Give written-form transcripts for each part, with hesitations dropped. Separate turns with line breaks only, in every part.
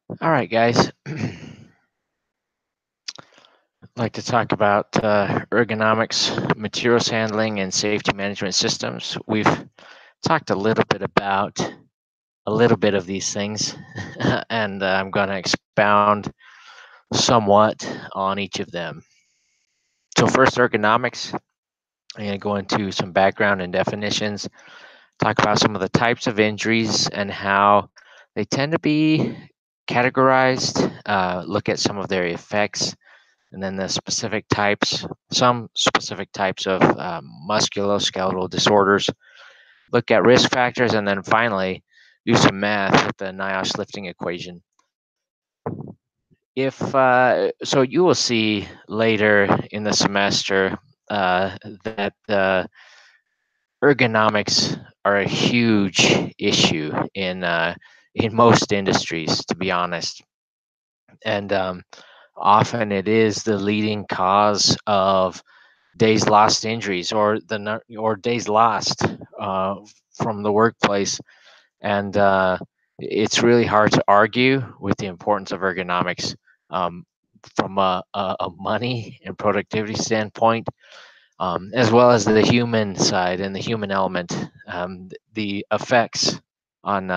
All right, guys. I'd like to talk about ergonomics, materials handling, and safety management systems. We've talked a little bit about a little bit of these things, and I'm going to expound somewhat on each of them. So, first, ergonomics. I'm going to go into some background and definitions, talk about some of the types of injuries and how they tend to be categorized, look at some of their effects, and then the specific types, some specific types of musculoskeletal disorders, look at risk factors, and then finally do some math with the NIOSH lifting equation. If so, you will see later in the semester that ergonomics are a huge issue in most industries, to be honest, and often it is the leading cause of days lost injuries or days lost uh, from the workplace, and it's really hard to argue with the importance of ergonomics um, from a money and productivity standpoint, as well as the human side and the human element, the effects on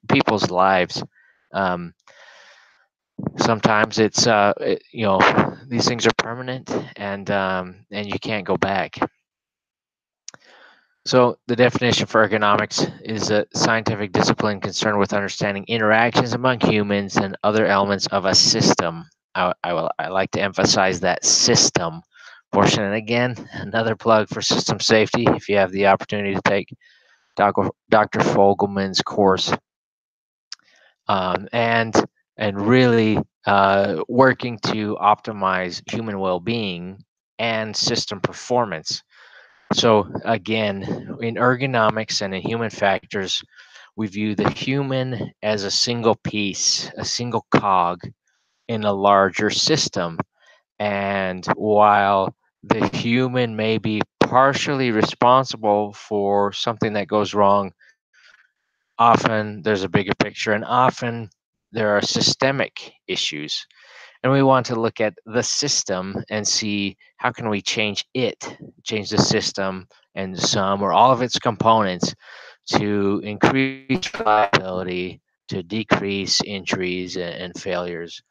people's lives. Um, Sometimes these things are permanent, and you can't go back. So the definition for ergonomics is a scientific discipline concerned with understanding interactions among humans and other elements of a system. I like to emphasize that system portion. And again, another plug for system safety. If you have the opportunity to take Dr. Fogelman's course, um, and and really working to optimize human well-being and system performance. So again, in ergonomics and in human factors, we view the human as a single piece, a single cog in a larger system. And while the human may be partially responsible for something that goes wrong, often there's a bigger picture, and often there are systemic issues. And we want to look at the system and see how can we change the system and some or all of its components to increase reliability, to decrease injuries and failures.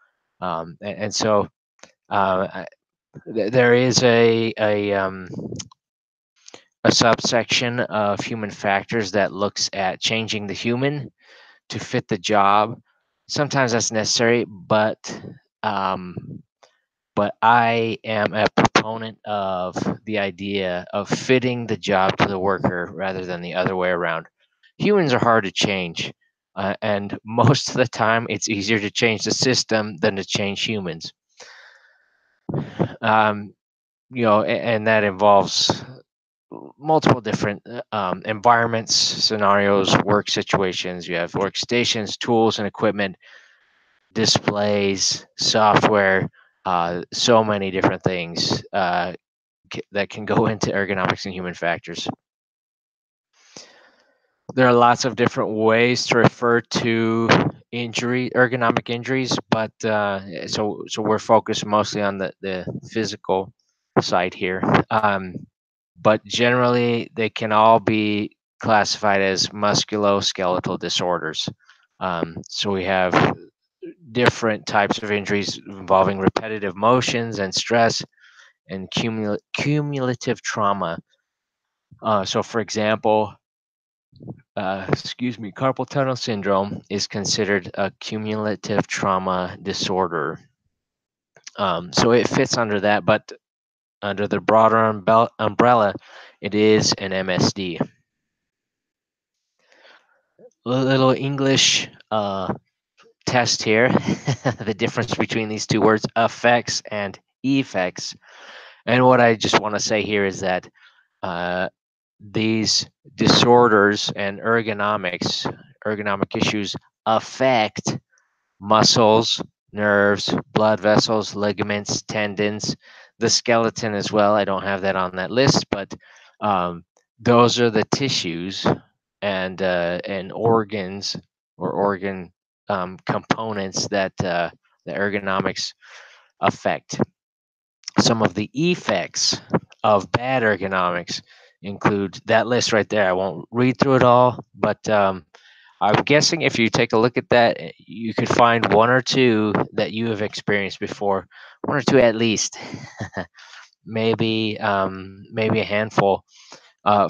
And so there is a subsection of human factors that looks at changing the human to fit the job. Sometimes that's necessary, um, but I am a proponent of the idea of fitting the job to the worker rather than the other way around. Humans are hard to change, and most of the time, it's easier to change the system than to change humans. Um, and that involves multiple different environments, scenarios, work situations. You have workstations, tools, and equipment, displays, software, so many different things that can go into ergonomics and human factors. There are lots of different ways to refer to ergonomic injuries, but so we're focused mostly on the physical side here. But generally, they can all be classified as musculoskeletal disorders. So we have different types of injuries involving repetitive motions and stress and cumulative trauma. So, for example, carpal tunnel syndrome is considered a cumulative trauma disorder. So it fits under that, but under the broader umbrella, it is an MSD. Little English test here. The difference between these two words, affects and effects. And what I just want to say here is that uh, these disorders and ergonomic issues affect muscles, nerves, blood vessels, ligaments, tendons, the skeleton as well. I don't have that on that list, but um, those are the tissues and organs or organ components that the ergonomics affect. Some of the effects of bad ergonomics include that list right there. I won't read through it all, but I'm guessing if you take a look at that, you could find one or two that you have experienced before, one or two at least, maybe a handful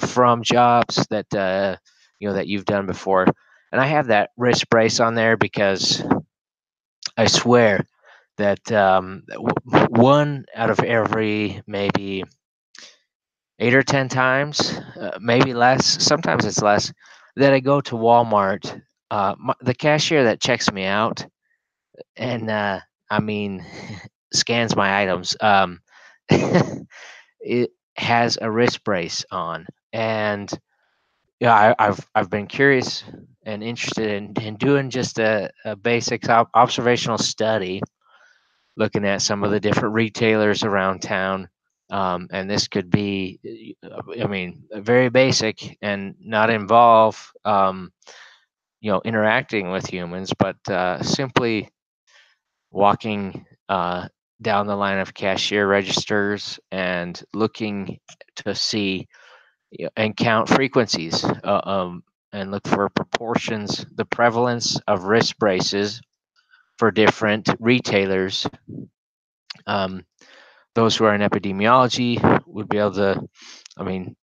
from jobs that that you've done before. And I have that wrist brace on there because I swear that one out of every maybe 8 or 10 times, maybe less. Sometimes it's less. That I go to Walmart, the cashier that checks me out, and I mean, scans my items. It has a wrist brace on, and yeah, I've been curious and interested in doing just a basic observational study, looking at some of the different retailers around town. And this could be, I mean, very basic and not involve, interacting with humans, but simply walking down the line of cashier registers and looking to see and count frequencies, and look for proportions, the prevalence of wrist braces for different retailers. Um, those who are in epidemiology would be able to, I mean,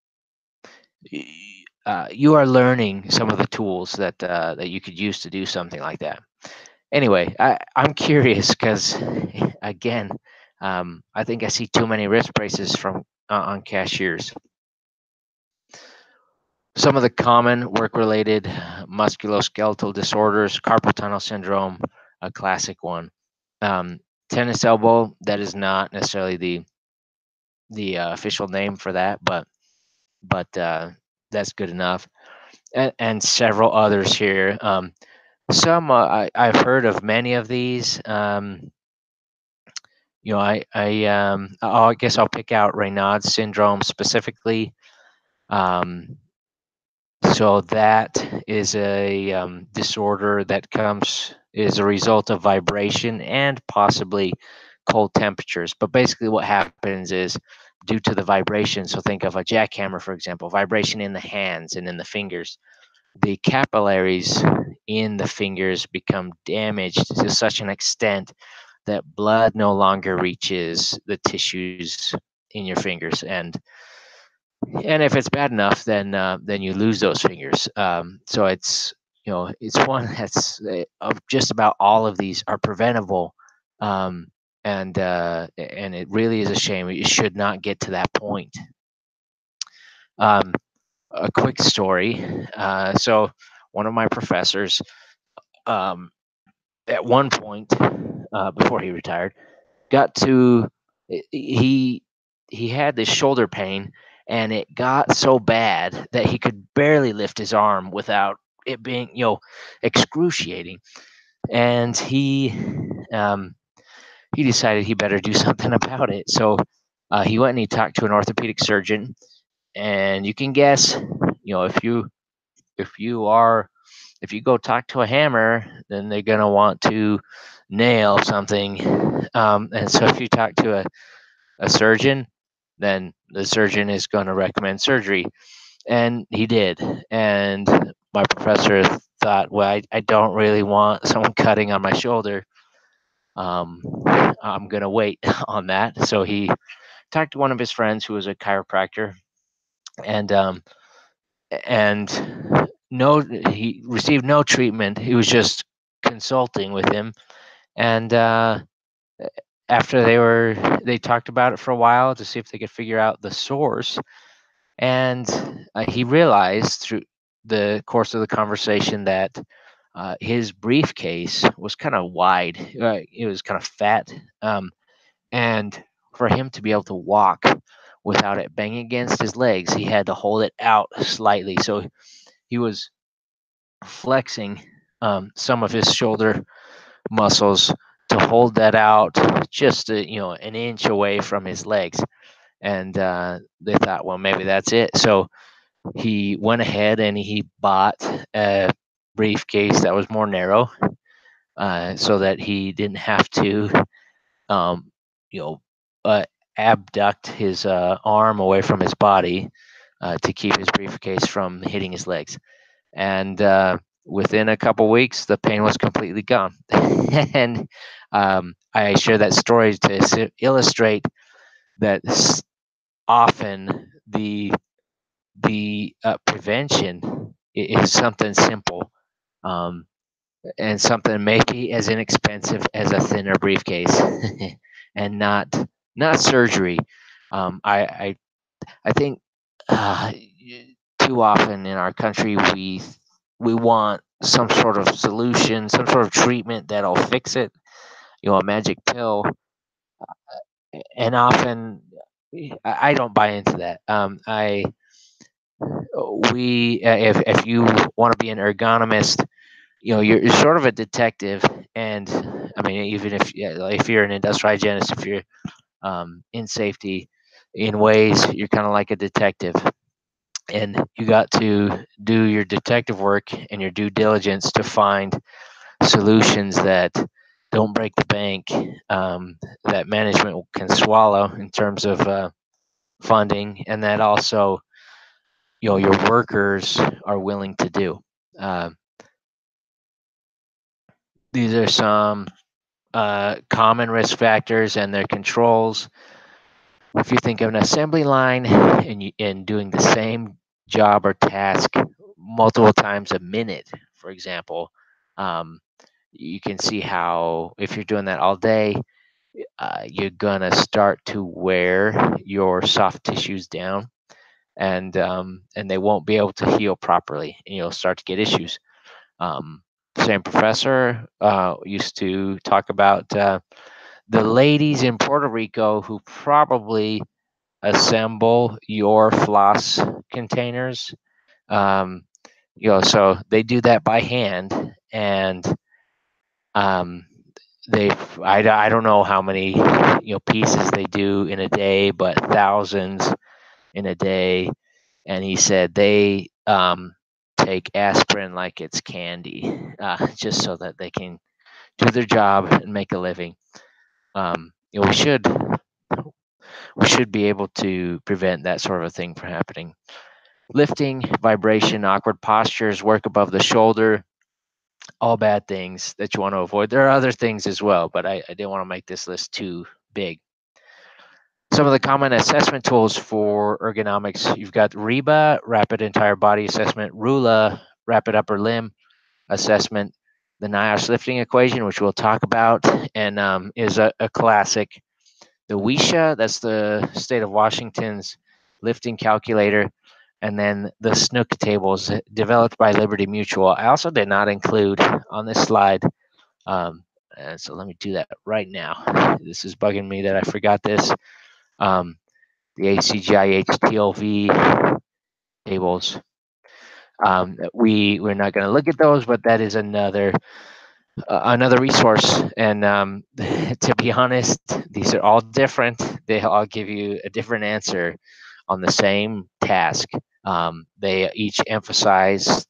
you are learning some of the tools that you could use to do something like that. Anyway, I'm curious because, again, I think I see too many wrist braces from on cashiers. Some of the common work-related musculoskeletal disorders, carpal tunnel syndrome, a classic one. Um, Tennis elbow, that is not necessarily the official name for that, but that's good enough. And several others here. Some I've heard of many of these. I guess I'll pick out Raynaud's syndrome specifically. Um, So that is a disorder that comes is a result of vibration and possibly cold temperatures. But basically, what happens is due to the vibration. So think of a jackhammer, for example, vibration in the hands and in the fingers. The capillaries in the fingers become damaged to such an extent that blood no longer reaches the tissues in your fingers, and if it's bad enough, then you lose those fingers. So it's one that's of just about all of these are preventable, um, and it really is a shame. It should not get to that point. Um, a quick story. So one of my professors, um, at one point, before he retired, got to he he had this shoulder pain, and it got so bad that he could barely lift his arm without it being excruciating. And um, he decided he better do something about it. So he went and he talked to an orthopedic surgeon. And you can guess, if you are if you go talk to a hammer, then they're gonna want to nail something. And so if you talk to a surgeon, then the surgeon is going to recommend surgery. And he did. And my professor thought, well, I don't really want someone cutting on my shoulder. Um, I'm going to wait on that. So he talked to one of his friends who was a chiropractor, and and no, he received no treatment. He was just consulting with him. And after they talked about it for a while to see if they could figure out the source. And he realized through the course of the conversation that his briefcase was kind of wide. It was kind of fat. And for him to be able to walk without it banging against his legs, he had to hold it out slightly. So he was flexing some of his shoulder muscles to hold that out just an inch away from his legs. And they thought, well, maybe that's it. So he went ahead and he bought a briefcase that was more narrow, so that he didn't have to, um, you know, uh, abduct his arm away from his body to keep his briefcase from hitting his legs. And within a couple weeks, the pain was completely gone. And I share that story to illustrate that often the prevention is something simple, um, and something maybe as inexpensive as a thinner briefcase, and not surgery. I think too often in our country we want some sort of solution, some sort of treatment that'll fix it, a magic pill, and often I don't buy into that. I we if you want to be an ergonomist, you're sort of a detective, and I mean, even if, yeah, like, if you're an industrial hygienist, if you're in safety, in ways you're kind of like a detective, and you got to do your detective work and your due diligence to find solutions that don't break the bank, that management can swallow in terms of funding, and that also your workers are willing to do. Uh, these are some common risk factors and their controls. If you think of an assembly line and doing the same job or task multiple times a minute, for example, um, you can see how if you're doing that all day, you're gonna start to wear your soft tissues down, and they won't be able to heal properly, and you'll start to get issues. Um, Same professor used to talk about the ladies in Puerto Rico who probably assemble your floss containers. Um, so they do that by hand, and um, they I don't know how many pieces they do in a day, but thousands in a day. And he said they take aspirin like it's candy, just so that they can do their job and make a living. We should be able to prevent that sort of a thing from happening. Lifting, vibration, awkward postures, work above the shoulder, all bad things that you want to avoid. There are other things as well, but I didn't want to make this list too big. Some of the common assessment tools for ergonomics: you've got REBA, Rapid Entire Body Assessment; RULA, Rapid Upper Limb Assessment; the NIOSH lifting equation, which we'll talk about, and is a classic. The WISHA, that's the state of Washington's lifting calculator, and then the Snook tables developed by Liberty Mutual. I also did not include on this slide, and so let me do that right now. This is bugging me that I forgot this. The ACGI HTLV tables. We're not going to look at those, but that is another resource. And to be honest, these are all different. They all give you a different answer on the same task. They each emphasize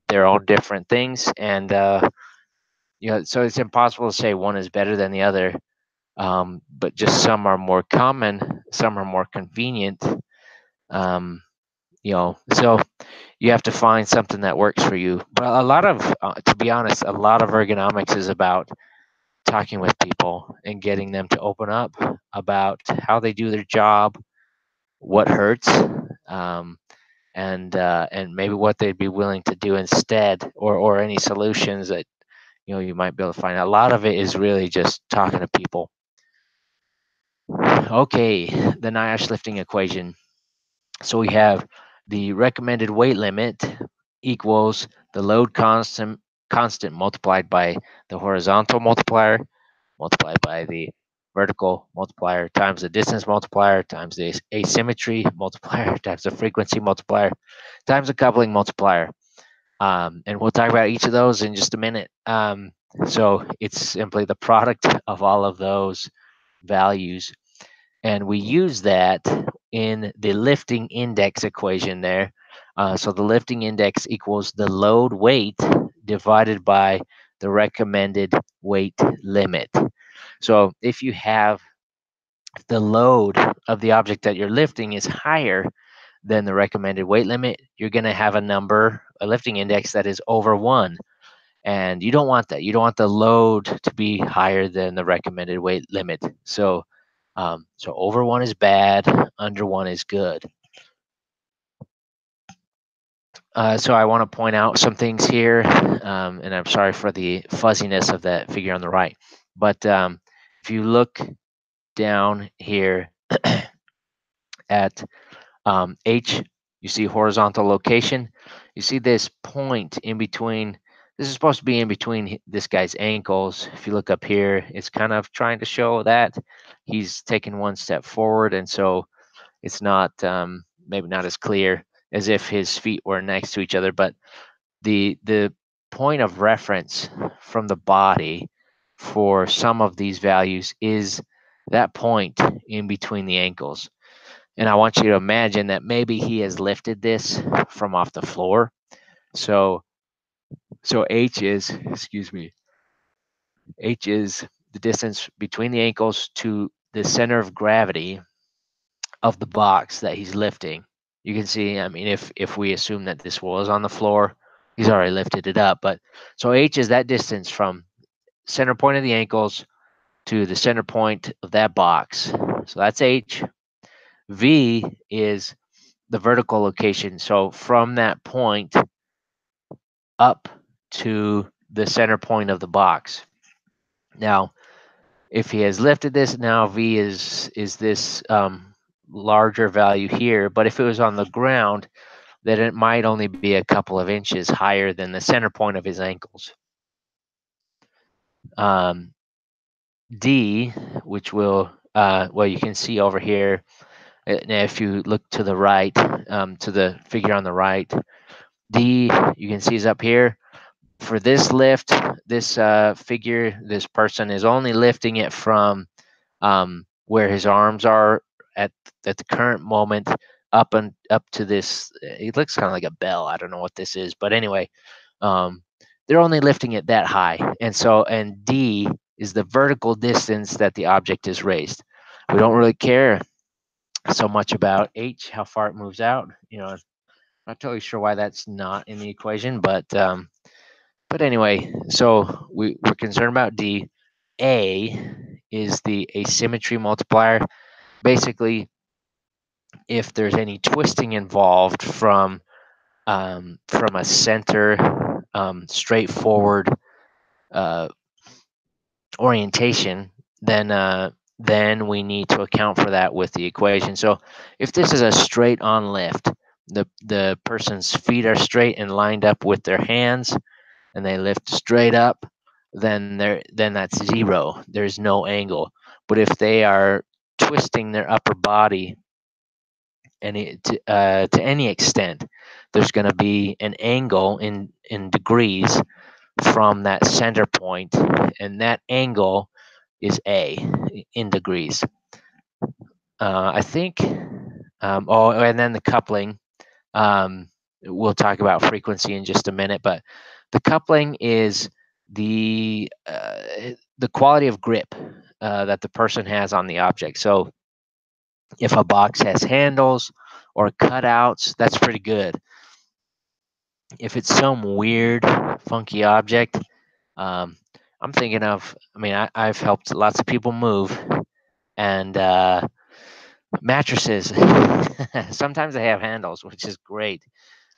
their own different things, and so it's impossible to say one is better than the other. But just some are more common, some are more convenient. So you have to find something that works for you. But to be honest, a lot of ergonomics is about talking with people and getting them to open up about how they do their job, what hurts, and maybe what they'd be willing to do instead, or any solutions that you might be able to find. A lot of it is really just talking to people. Okay, the NIOSH lifting equation. So we have the recommended weight limit equals the load constant multiplied by the horizontal multiplier, multiplied by the vertical multiplier, times the distance multiplier, times the asymmetry multiplier, times the frequency multiplier, times the coupling multiplier. And we'll talk about each of those in just a minute. So it's simply the product of all of those values. And we use that in the lifting index equation there. So the lifting index equals the load weight divided by the recommended weight limit. So if you have the load of the object that you're lifting is higher than the recommended weight limit, you're going to have a lifting index that is over 1. And you don't want that. You don't want the load to be higher than the recommended weight limit. So over 1 is bad, under 1 is good. So I want to point out some things here, and I'm sorry for the fuzziness of that figure on the right. But if you look down here at H, you see horizontal location. You see this point in between. This is supposed to be in between this guy's ankles. If you look up here, it's kind of trying to show that he's taken one step forward, and so it's not maybe not as clear as if his feet were next to each other. But the point of reference from the body for some of these values is that point in between the ankles. And I want you to imagine that maybe he has lifted this from off the floor. So H is, H is the distance between the ankles to the center of gravity of the box that he's lifting. You can see, I mean, if we assume that this was on the floor, he's already lifted it up. But so H is that distance from center point of the ankles to the center point of that box. So that's H. V is the vertical location. So from that point up to the center point of the box. Now, if he has lifted this, now V is this larger value here. But if it was on the ground, then it might only be a couple of inches higher than the center point of his ankles. D, which will, well, you can see over here, if you look to the right, to the figure on the right, D, you can see is up here. For this lift, this figure, this person is only lifting it from where his arms are at the current moment up to this. It looks kind of like a bell. I don't know what this is, but anyway, they're only lifting it that high, and D is the vertical distance that the object is raised. We don't really care so much about H, how far it moves out. I'm not totally sure why that's not in the equation, but anyway, so we're concerned about D. A is the asymmetry multiplier. Basically, if there's any twisting involved from a center, straightforward orientation, then we need to account for that with the equation. So if this is a straight on lift, the person's feet are straight and lined up with their hands, and they lift straight up, then that's 0. There's no angle. But if they are twisting their upper body to any extent, there's going to be an angle in degrees from that center point, and that angle is A in degrees. I think. And then the coupling. We'll talk about frequency in just a minute, but the coupling is the quality of grip that the person has on the object. So if a box has handles or cutouts, that's pretty good. If it's some weird, funky object, I'm thinking of. I mean, I've helped lots of people move, and mattresses. Sometimes they have handles, which is great.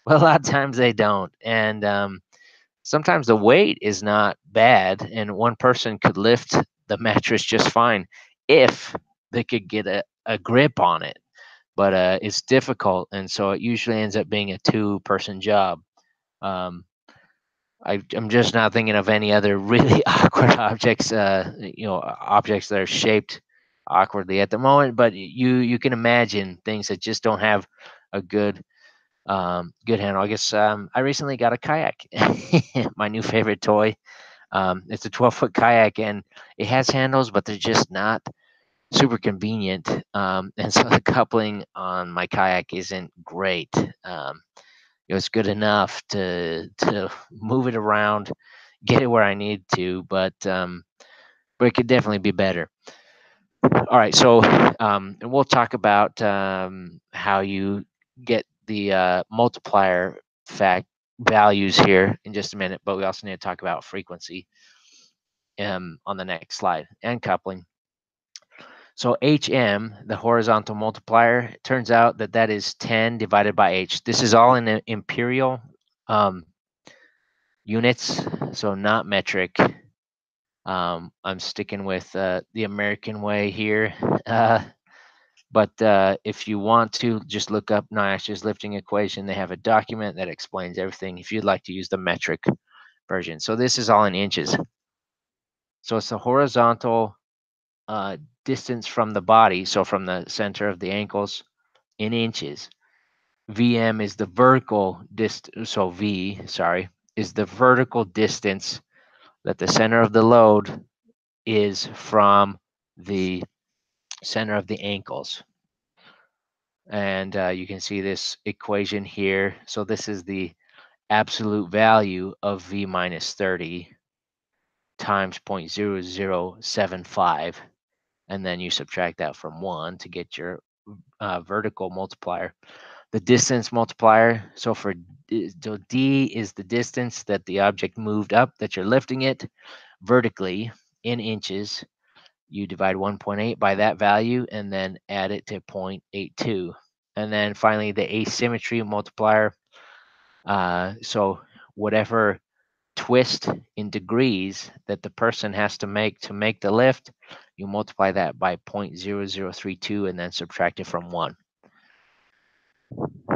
Well, a lot of times they don't, and sometimes the weight is not bad, and one person could lift the mattress just fine if they could get a grip on it. But it's difficult, and so it usually ends up being a two-person job. Um, I'm just not thinking of any other really awkward objects, objects that are shaped awkwardly at the moment. But you can imagine things that just don't have a good handle. I guess I recently got a kayak, my new favorite toy. It's a 12-foot kayak, and it has handles, but they're just not super convenient. And so the coupling on my kayak isn't great. it's good enough to move it around, get it where I need to, but it could definitely be better. All right, so and we'll talk about how you get the multiplier fact values here in just a minute, but we also need to talk about frequency on the next slide and coupling. So HM, the horizontal multiplier, it turns out that that is 10 divided by H. This is all in imperial um, units, so not metric. I'm sticking with the American way here. But if you want to, just look up Nyash's lifting equation. They have a document that explains everything if you'd like to use the metric version. So this is all in inches. So it's the horizontal uh, distance from the body, so from the center of the ankles in inches. VM is the vertical distance, so V, sorry, is the vertical distance that the center of the load is from the center of the ankles. And you can see this equation here. So this is the absolute value of V minus 30 times 0.0075. And then you subtract that from 1 to get your vertical multiplier. The distance multiplier, so so D is the distance that the object moved up, that you're lifting it vertically in inches. You divide 1.8 by that value and then add it to 0.82. And then finally, the asymmetry multiplier. So whatever twist in degrees that the person has to make the lift, you multiply that by 0.0032 and then subtract it from 1.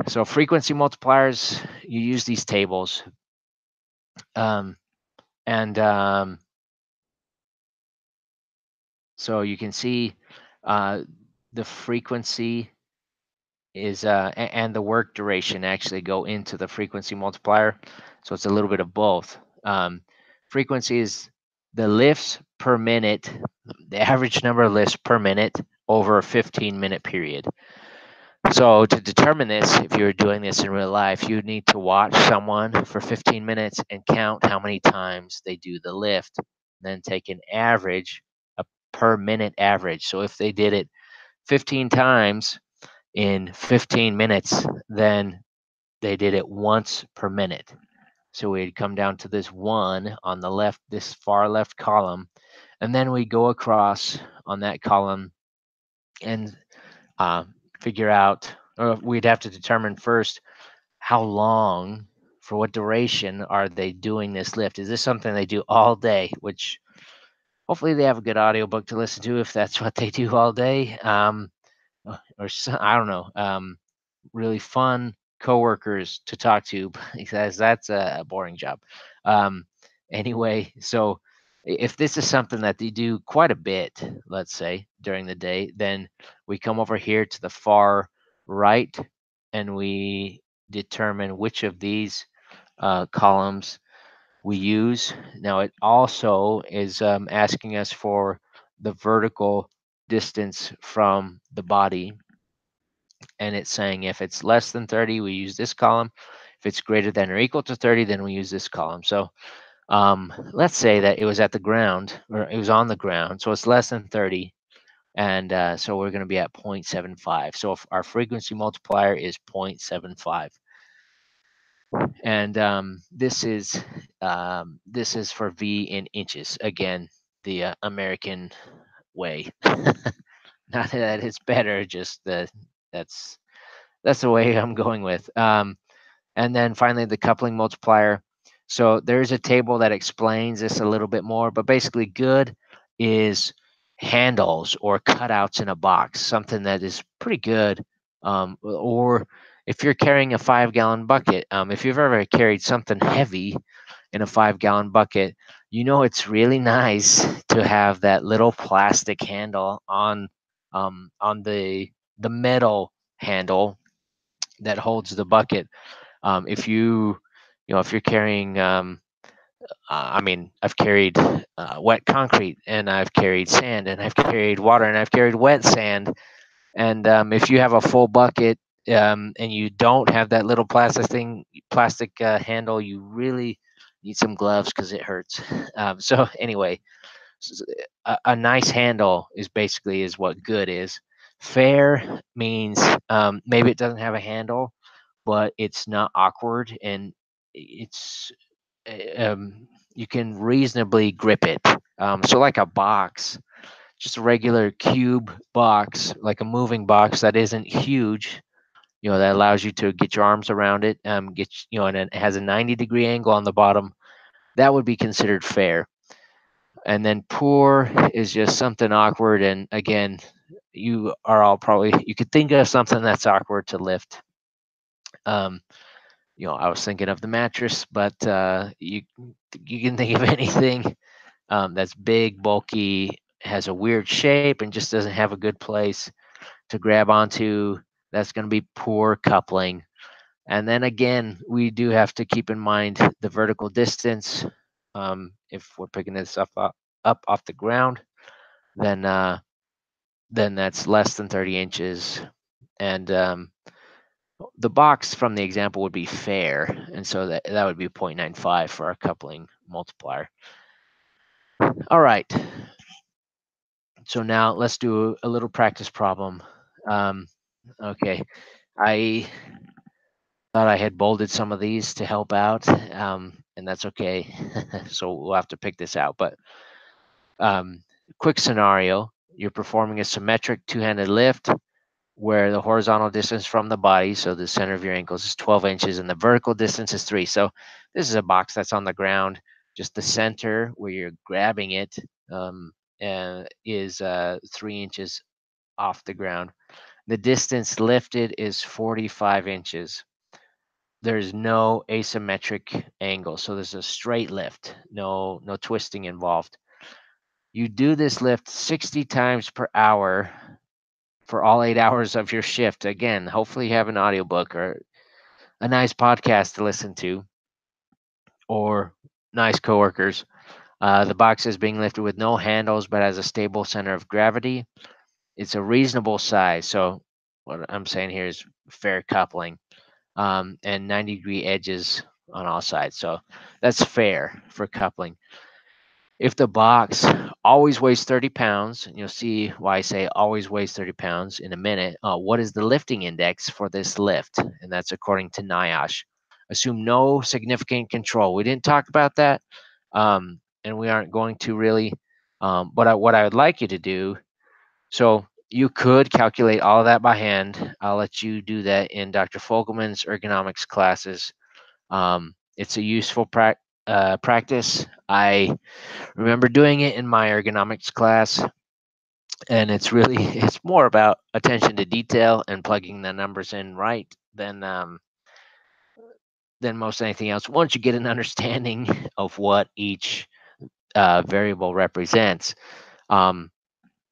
So frequency multipliers, you use these tables. Um, and so you can see the frequency is and the work duration actually go into the frequency multiplier. So it's a little bit of both. Frequency is the lifts per minute, the average number of lifts per minute over a 15-minute period. So to determine this, if you're doing this in real life, you need to watch someone for 15 minutes and count how many times they do the lift, then take an average, a per minute average. So if they did it 15 times in 15 minutes, then they did it once per minute. So we'd come down to this 1 on the left, this far left column, and then we go across on that column and uh, figure out, or we'd have to determine first how long, for what duration are they doing this lift? Is this something they do all day? Which hopefully they have a good audiobook to listen to if that's what they do all day. Or I don't know, really fun coworkers to talk to because that's a boring job. Um, anyway, so if this is something that they do quite a bit, let's say during the day, then we come over here to the far right and we determine which of these columns we use. Now it also is asking us for the vertical distance from the body, and it's saying if it's less than 30, we use this column. If it's greater than or equal to 30, then we use this column. So let's say that it was at the ground, or it was on the ground, so it's less than 30, and so we're going to be at 0.75. So if our frequency multiplier is 0.75. And this is for V in inches. Again, the American way. Not that it's better, just that's that's the way I'm going with. And then finally, the coupling multiplier. So there's a table that explains this a little bit more, but basically, good is handles or cutouts in a box, something that is pretty good. Or if you're carrying a 5-gallon bucket, if you've ever carried something heavy in a 5-gallon bucket, you know it's really nice to have that little plastic handle on the metal handle that holds the bucket. If if you're carrying, I mean, I've carried wet concrete, and I've carried sand, and I've carried water, and I've carried wet sand. And if you have a full bucket, and you don't have that little plastic handle, you really need some gloves because it hurts. So anyway, a nice handle is what good is. Fair means maybe it doesn't have a handle, but it's not awkward, and it's you can reasonably grip it. So like a box, just a regular cube box, like a moving box that isn't huge, that allows you to get your arms around it, and it has a 90-degree angle on the bottom. That would be considered fair. And then poor is just something awkward. And again, you could think of something that's awkward to lift. Um, I was thinking of the mattress, but you can think of anything that's big, bulky, has a weird shape, and just doesn't have a good place to grab onto. That's going to be poor coupling. And then again, we do have to keep in mind the vertical distance. If we're picking this up off the ground, then that's less than 30 inches. And the box from the example would be fair, and so that would be 0.95 for our coupling multiplier. All right. So now let's do a little practice problem. Okay, I thought I had bolded some of these to help out, and that's okay. So we'll have to pick this out. But um, quick scenario: you're performing a symmetric two-handed lift where the horizontal distance from the body, so the center of your ankles, is 12 inches, and the vertical distance is 3. So this is a box that's on the ground. Just the center where you're grabbing it um, is 3 inches off the ground. The distance lifted is 45 inches. There's no asymmetric angle, so there's a straight lift, no twisting involved. You do this lift 60 times per hour for all 8 hours of your shift. Again, hopefully you have an audiobook or a nice podcast to listen to, or nice coworkers. The box is being lifted with no handles but has a stable center of gravity. It's a reasonable size. So what I'm saying here is fair coupling, and 90-degree edges on all sides. So that's fair for coupling. If the box always weighs 30 pounds, and you'll see why I say always weighs 30 pounds in a minute, what is the lifting index for this lift? And that's according to NIOSH. Assume no significant control. We didn't talk about that, and we aren't going to really. But what I would like you to do, so you could calculate all of that by hand. I'll let you do that in Dr. Fogelman's ergonomics classes. It's a useful practice. I remember doing it in my ergonomics class, and it's more about attention to detail and plugging the numbers in right than most anything else. Once you get an understanding of what each variable represents, um,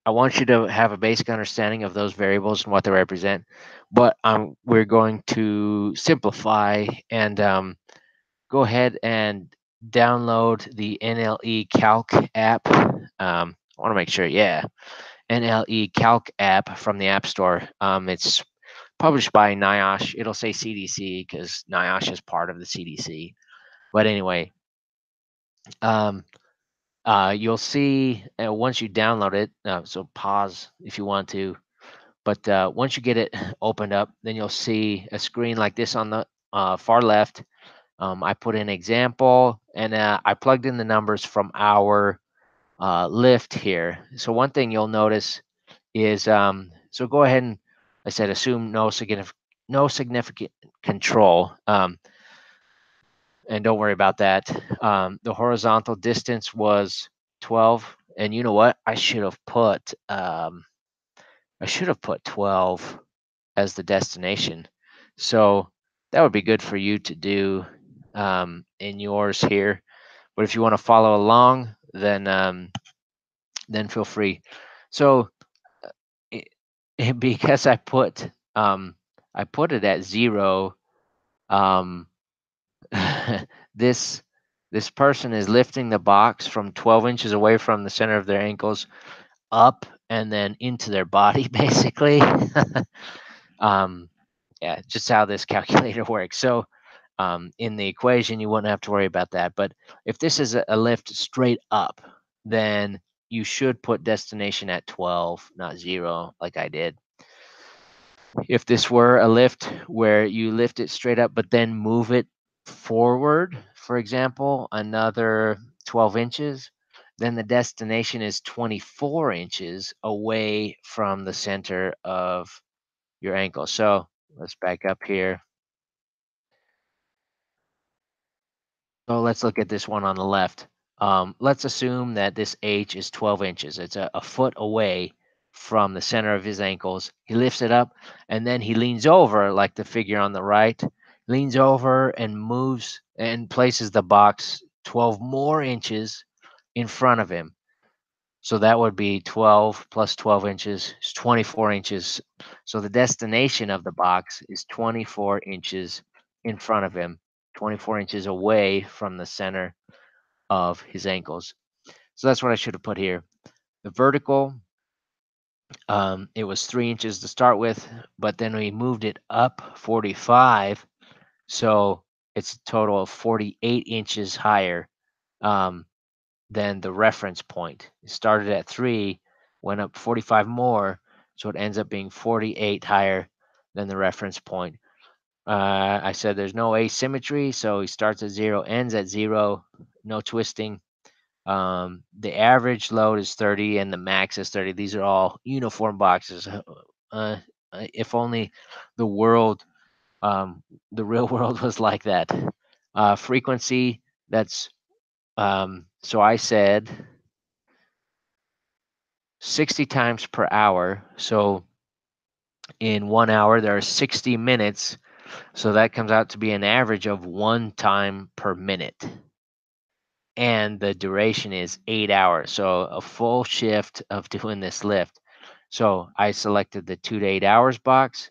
I want you to have a basic understanding of those variables and what they represent. But we're going to simplify and go ahead and download the NLE Calc app. I want to make sure, yeah, NLE Calc app from the App Store. It's published by NIOSH. It'll say CDC because NIOSH is part of the CDC. But anyway, um, you'll see once you download it, so pause if you want to. But once you get it opened up, then you'll see a screen like this on the far left. I put in example, and I plugged in the numbers from our lift here. So one thing you'll notice is, so go ahead and, I said, assume no significant control, and don't worry about that. The horizontal distance was 12, and you know what? I should have put 12 as the destination. So that would be good for you to do in yours here. But if you want to follow along, then feel free. So it, because I put it at 0, um, this this person is lifting the box from 12 inches away from the center of their ankles up and then into their body, basically. um, yeah, just how this calculator works. So in the equation, you wouldn't have to worry about that. But if this is a lift straight up, then you should put destination at 12, not 0, like I did. If this were a lift where you lift it straight up, but then move it forward, for example, another 12 inches, then the destination is 24 inches away from the center of your ankle. So let's back up here. So let's look at this one on the left. Let's assume that this H is 12 inches. It's a foot away from the center of his ankles. He lifts it up and then he leans over, like the figure on the right, leans over and moves and places the box 12 more inches in front of him. So that would be 12 plus 12 inches is 24 inches. So the destination of the box is 24 inches in front of him, 24 inches away from the center of his ankles. So that's what I should have put here. The vertical, it was 3 inches to start with, but then we moved it up 45. So it's a total of 48 inches higher. Than the reference point. It started at 3, went up 45 more, so it ends up being 48 higher than the reference point. I said there's no asymmetry, so he starts at 0, ends at 0, no twisting. The average load is 30 and the max is 30. These are all uniform boxes. If only the world, the real world was like that. Frequency, that's so I said 60 times per hour. So in 1 hour, there are 60 minutes. So that comes out to be an average of 1 time per minute. And the duration is 8 hours. So a full shift of doing this lift. So I selected the 2 to 8 hours box.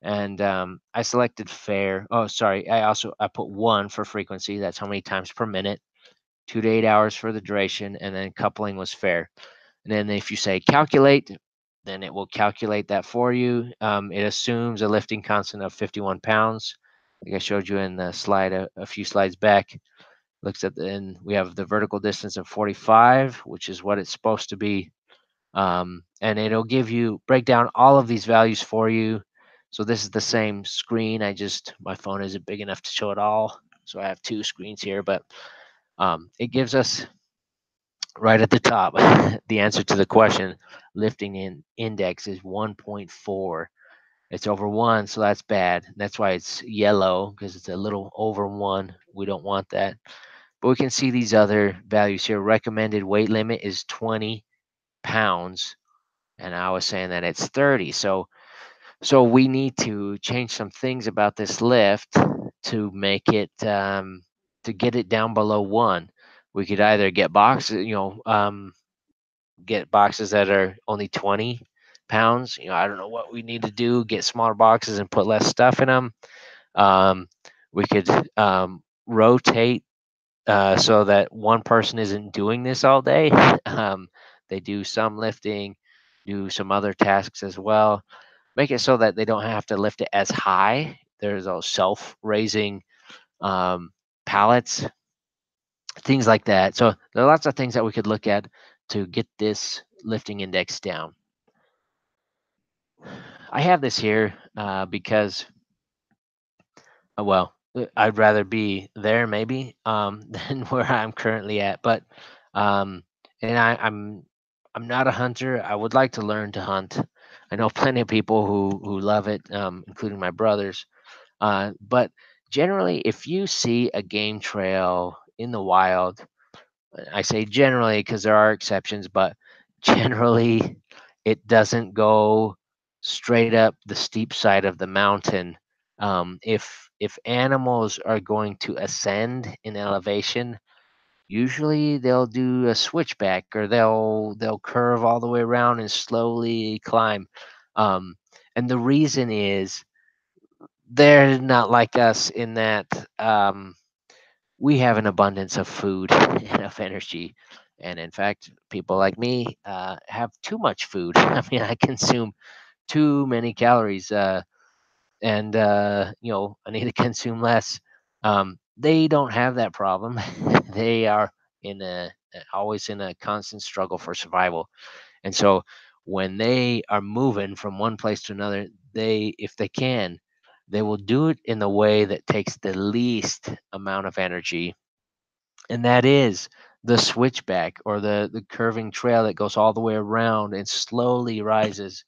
And I selected fair. Oh, sorry. I put 1 for frequency. That's how many times per minute. 2 to 8 hours for the duration. And then coupling was fair. And then if you say calculate, then it will calculate that for you. It assumes a lifting constant of 51 pounds, like I showed you in the slide a few slides back. Looks at and we have the vertical distance of 45, which is what it's supposed to be. And it'll give you break down all of these values for you. So this is the same screen. My phone isn't big enough to show it all, so I have two screens here. But it gives us right at the top, the answer to the question, lifting in index is 1.4. It's over 1, so that's bad. That's why it's yellow, because it's a little over 1. We don't want that. But we can see these other values here. Recommended weight limit is 20 pounds, and I was saying that it's 30. So we need to change some things about this lift to make it to get it down below 1. We could either get boxes, get boxes that are only 20 pounds. I don't know what we need to do, get smaller boxes and put less stuff in them. We could rotate so that one person isn't doing this all day. They do some lifting, do some other tasks as well. Make it so that they don't have to lift it as high. There's those self-raising pallets, things like that. So there are lots of things that we could look at to get this lifting index down. I have this here because, I'd rather be there maybe than where I'm currently at. But um, and I'm not a hunter. I would like to learn to hunt. I know plenty of people who love it, including my brothers. But generally, if you see a game trail in the wild, I say generally because there are exceptions, but generally it doesn't go straight up the steep side of the mountain. If animals are going to ascend in elevation, usually they'll do a switchback or they'll curve all the way around and slowly climb. Um, and the reason is they're not like us in that we have an abundance of food, enough energy, and in fact, people like me have too much food. I mean, I consume too many calories. and I need to consume less. They don't have that problem. They are in a always in a constant struggle for survival, and so when they are moving from one place to another, if they can, they will do it in the way that takes the least amount of energy, and that is the switchback or the curving trail that goes all the way around and slowly rises.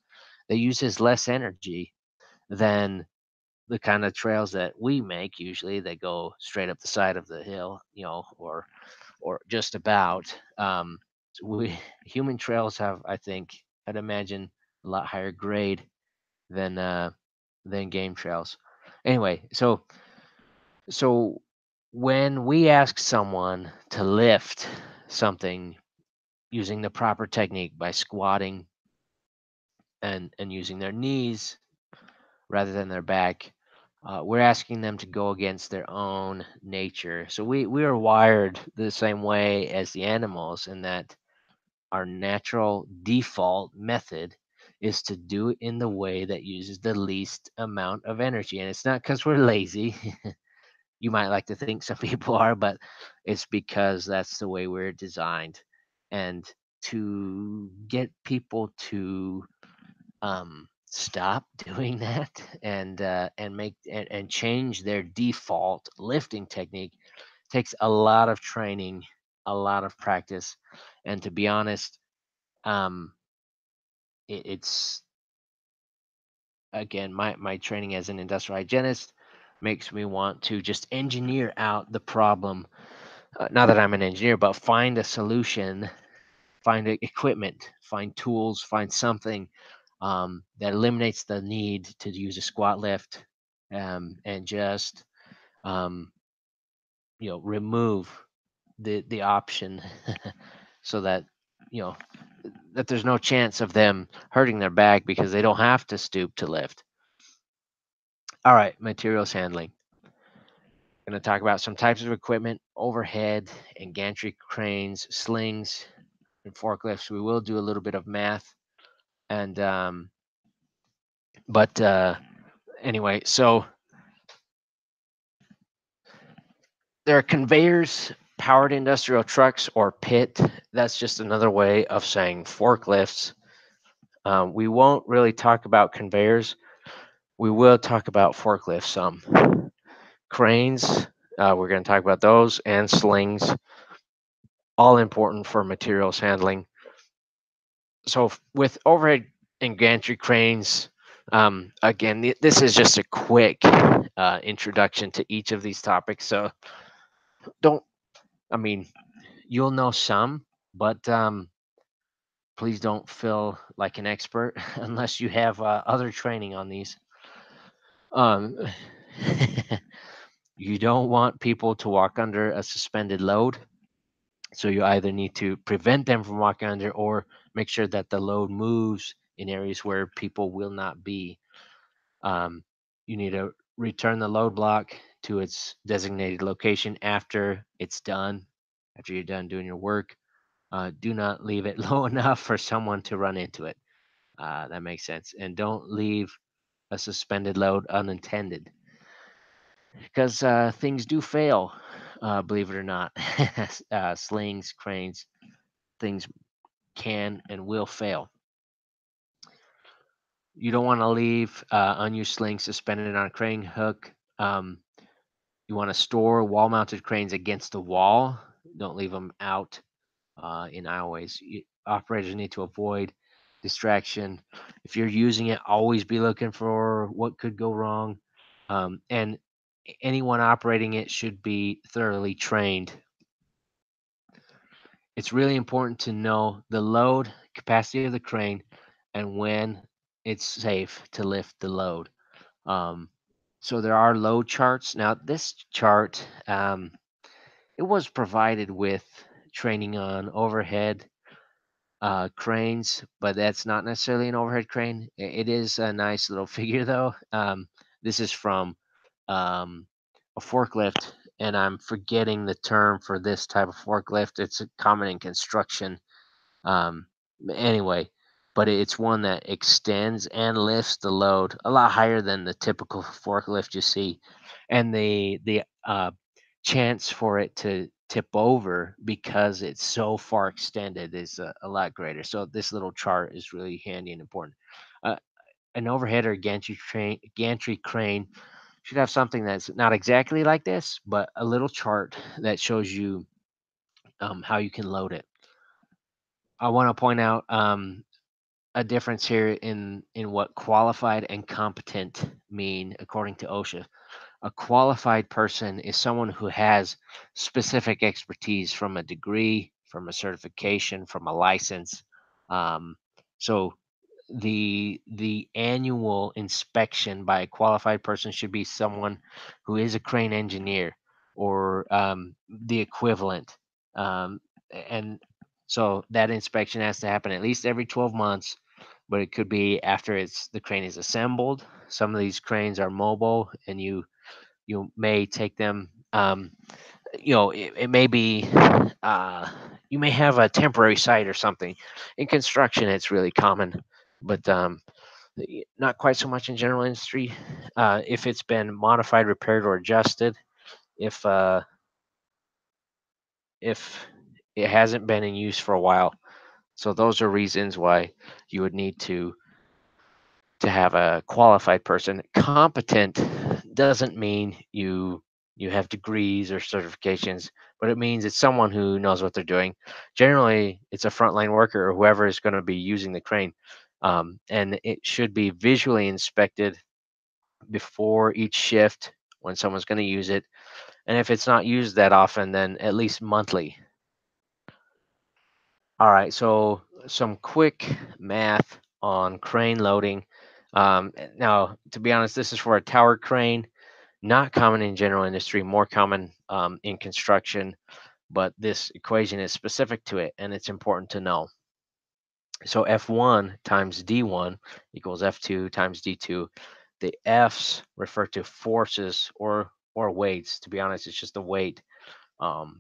That uses less energy than the kind of trails that we make usually that go straight up the side of the hill, or just about. We human trails have, I think, I'd imagine, a lot higher grade than game trails. Anyway, so when we ask someone to lift something using the proper technique by squatting and using their knees rather than their back, we're asking them to go against their own nature. So we are wired the same way as the animals in that our natural default method is to do it in the way that uses the least amount of energy. And it's not because we're lazy. You might like to think some people are, but it's because that's the way we're designed. And to get people to stop doing that and change their default lifting technique takes a lot of training, a lot of practice, and to be honest, um, it's again my training as an industrial hygienist makes me want to just engineer out the problem. Not that I'm an engineer, but find a solution, find equipment, find tools, find something that eliminates the need to use a squat lift, and just um, remove the option so that you know that there's no chance of them hurting their back because they don't have to stoop to lift. All right, materials handling. Going to talk about some types of equipment: overhead and gantry cranes, slings, and forklifts. We will do a little bit of math, and but anyway, so there are conveyors, powered industrial trucks, or pit. That's just another way of saying forklifts. We won't really talk about conveyors. We will talk about forklifts some. Cranes, we're going to talk about those, and slings, all important for materials handling. So, with overhead and gantry cranes, again, this is just a quick introduction to each of these topics. So, don't, I mean, you'll know some, but please don't feel like an expert unless you have other training on these. Um, you don't want people to walk under a suspended load. So you either need to prevent them from walking under or make sure that the load moves in areas where people will not be. Um, you need to return the load block to its designated location after it's done, after you're done doing your work. Do not leave it low enough for someone to run into it. That makes sense. And don't leave a suspended load unintended because things do fail, believe it or not. Slings, cranes, things can and will fail. You don't want to leave unused slings suspended on a crane hook. You want to store wall mounted cranes against the wall. Don't leave them out in aisleways. Operators need to avoid distraction. If you're using it, always be looking for what could go wrong. And anyone operating it should be thoroughly trained. It's really important to know the load capacity of the crane and when it's safe to lift the load. Um, so there are load charts. Now, this chart, it was provided with training on overhead cranes, but that's not necessarily an overhead crane. It is a nice little figure, though. This is from um, a forklift, and I'm forgetting the term for this type of forklift. It's common in construction. Um, anyway, but it's one that extends and lifts the load a lot higher than the typical forklift you see, and the chance for it to tip over because it's so far extended is a lot greater. So this little chart is really handy and important. Uh, an overhead or gantry crane should have something that's not exactly like this, but a little chart that shows you how you can load it. I want to point out a difference here in what qualified and competent mean according to OSHA. A qualified person is someone who has specific expertise from a degree, from a certification, from a license. Um, so the annual inspection by a qualified person should be someone who is a crane engineer or the equivalent. Um, and so that inspection has to happen at least every 12 months, but it could be after the crane is assembled. Some of these cranes are mobile, and you may take them. It may be uh, you may have a temporary site or something. In construction, it's really common, but not quite so much in general industry. If it's been modified, repaired, or adjusted, if uh, if it hasn't been in use for a while, so those are reasons why you would need to have a qualified person. Competent doesn't mean you have degrees or certifications, but it means it's someone who knows what they're doing. Generally, it's a frontline worker or whoever is going to be using the crane, and it should be visually inspected before each shift when someone's going to use it. And if it's not used that often, then at least monthly. All right, so some quick math on crane loading. Now, to be honest, this is for a tower crane, not common in general industry, more common in construction, but this equation is specific to it and it's important to know. So F1 times D1 equals F2 times D2. The F's refer to forces or weights. To be honest, it's just a weight,